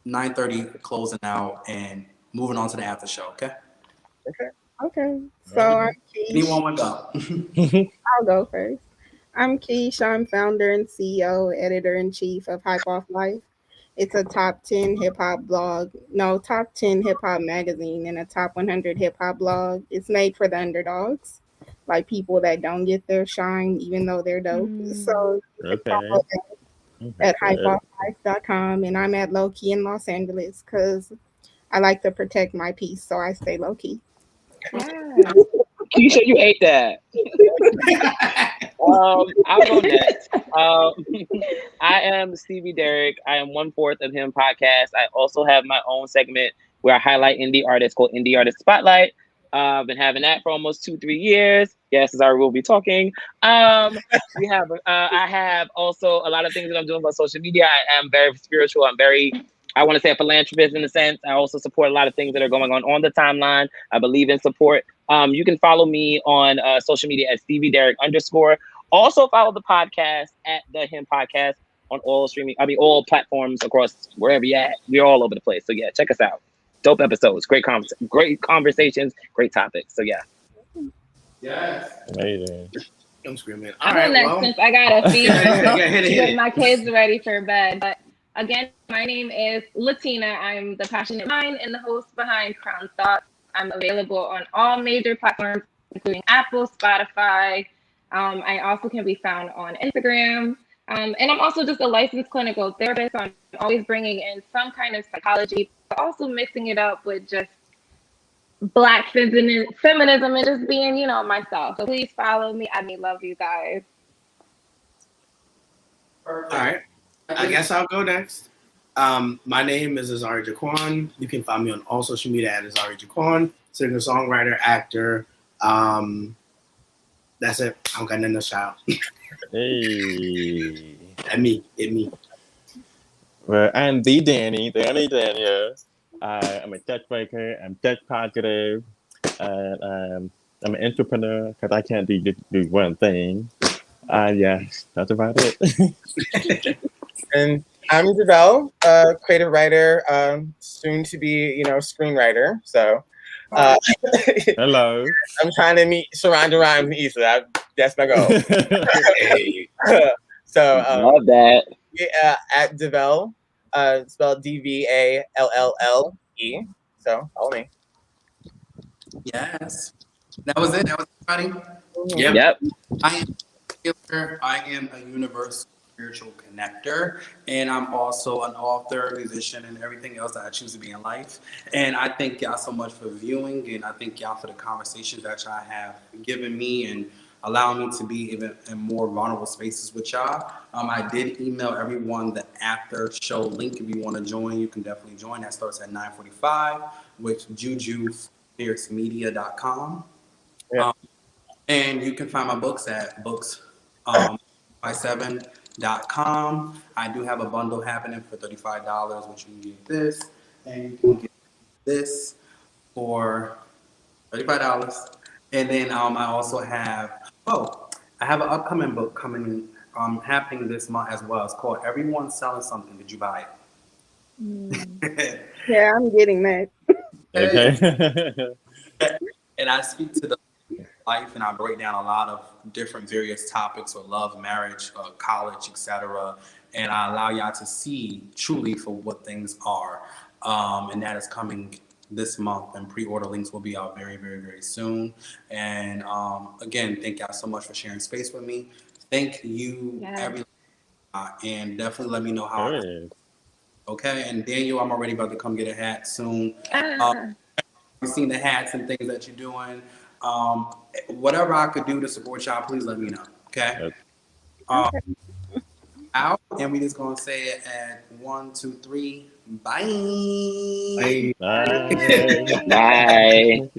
9:30 closing out and moving on to the after show, okay? Okay. So I'm Keish. Anyone want to go? I'll go first. I'm Keish. I'm founder and CEO, editor-in-chief of HypeOffLife. It's a top 10 hip-hop blog, top 10 hip-hop magazine and a top 100 hip-hop blog. It's made for the underdogs, like people that don't get their shine even though they're dope. So you can follow them at HypeOffLife.com, and I'm at low-key in Los Angeles because I like to protect my peace, so I stay low-key. You sure you ate that? I'll go next. I am Stevie Derrick. I am 1/4 of Him podcast. I also have my own segment where I highlight indie artists called Indie Artist Spotlight. I've been having that for almost 2-3 years. Yes, Zara will be talking. We have I have also a lot of things that I'm doing on social media. I am very spiritual. I want to say a philanthropist in a sense. I also support a lot of things that are going on the timeline. I believe in support. You can follow me on social media at Stevie Derrick _. Also follow the podcast at the Him Podcast on all platforms across wherever you're at. We're all over the place. So yeah, check us out. Dope episodes, great conversations, great topics. So yeah. Yes. Amazing. I'm screaming. I'll All go right, next well, since I got a feed hit get it. my kids ready for bed. But again, my name is Latina. I'm the passionate mind and the host behind Crown Thoughts. I'm available on all major platforms, including Apple, Spotify. I also can be found on Instagram. And I'm also just a licensed clinical therapist. So I'm always bringing in some kind of psychology, but also mixing it up with just Black feminism and just being, myself. So please follow me. I love you guys. All right. I guess I'll go next. My name is Azari Jaquan. You can find me on all social media at Azari Jaquan, singer, songwriter, actor. That's it. I don't got nothing to shout. Hey. Hit me. Well, I'm Danny Daniel. I'm a tech breaker. I'm tech positive. And I'm an entrepreneur because I can't do one thing. Yes, that's about it. And I'm Javelle, creative writer, soon to be, screenwriter. So Hello. I'm trying to meet Sharonda Rhimes and Issa. That's my goal. So Love that. at Develle, spelled DVALLLE. So follow me. Yes. That was it. That was everybody. Yep. I am a universal spiritual connector, and I'm also an author, musician, and everything else that I choose to be in life. And I thank y'all so much for viewing, and I thank y'all for the conversations that y'all have given me and allowing me to be even in more vulnerable spaces with y'all. I did email everyone the after show link. If you want to join, you can definitely join. That starts at 9:45 with jujufiercemedia.com. Yeah. And you can find my books at books7.com. I do have a bundle happening for $35, which you can get this, and you can get this for $35. And then I also have, I have an upcoming book happening this month as well. It's called Everyone's Selling Something. Did you buy it? Yeah, I'm getting that. Okay. And I speak to the life, and I break down a lot of different various topics of love, marriage, college, etc. And I allow y'all to see truly for what things are. And that is coming this month, and pre-order links will be out very, very, very soon. And again, thank y'all so much for sharing space with me. Thank you, everyone, and definitely let me know how. Okay, and Daniel, I'm already about to come get a hat soon. You've seen the hats and things that you're doing. Whatever I could do to support y'all, please let me know. Okay. Out, and we just gonna say it at 1, 2, 3. Bye. Bye. Bye.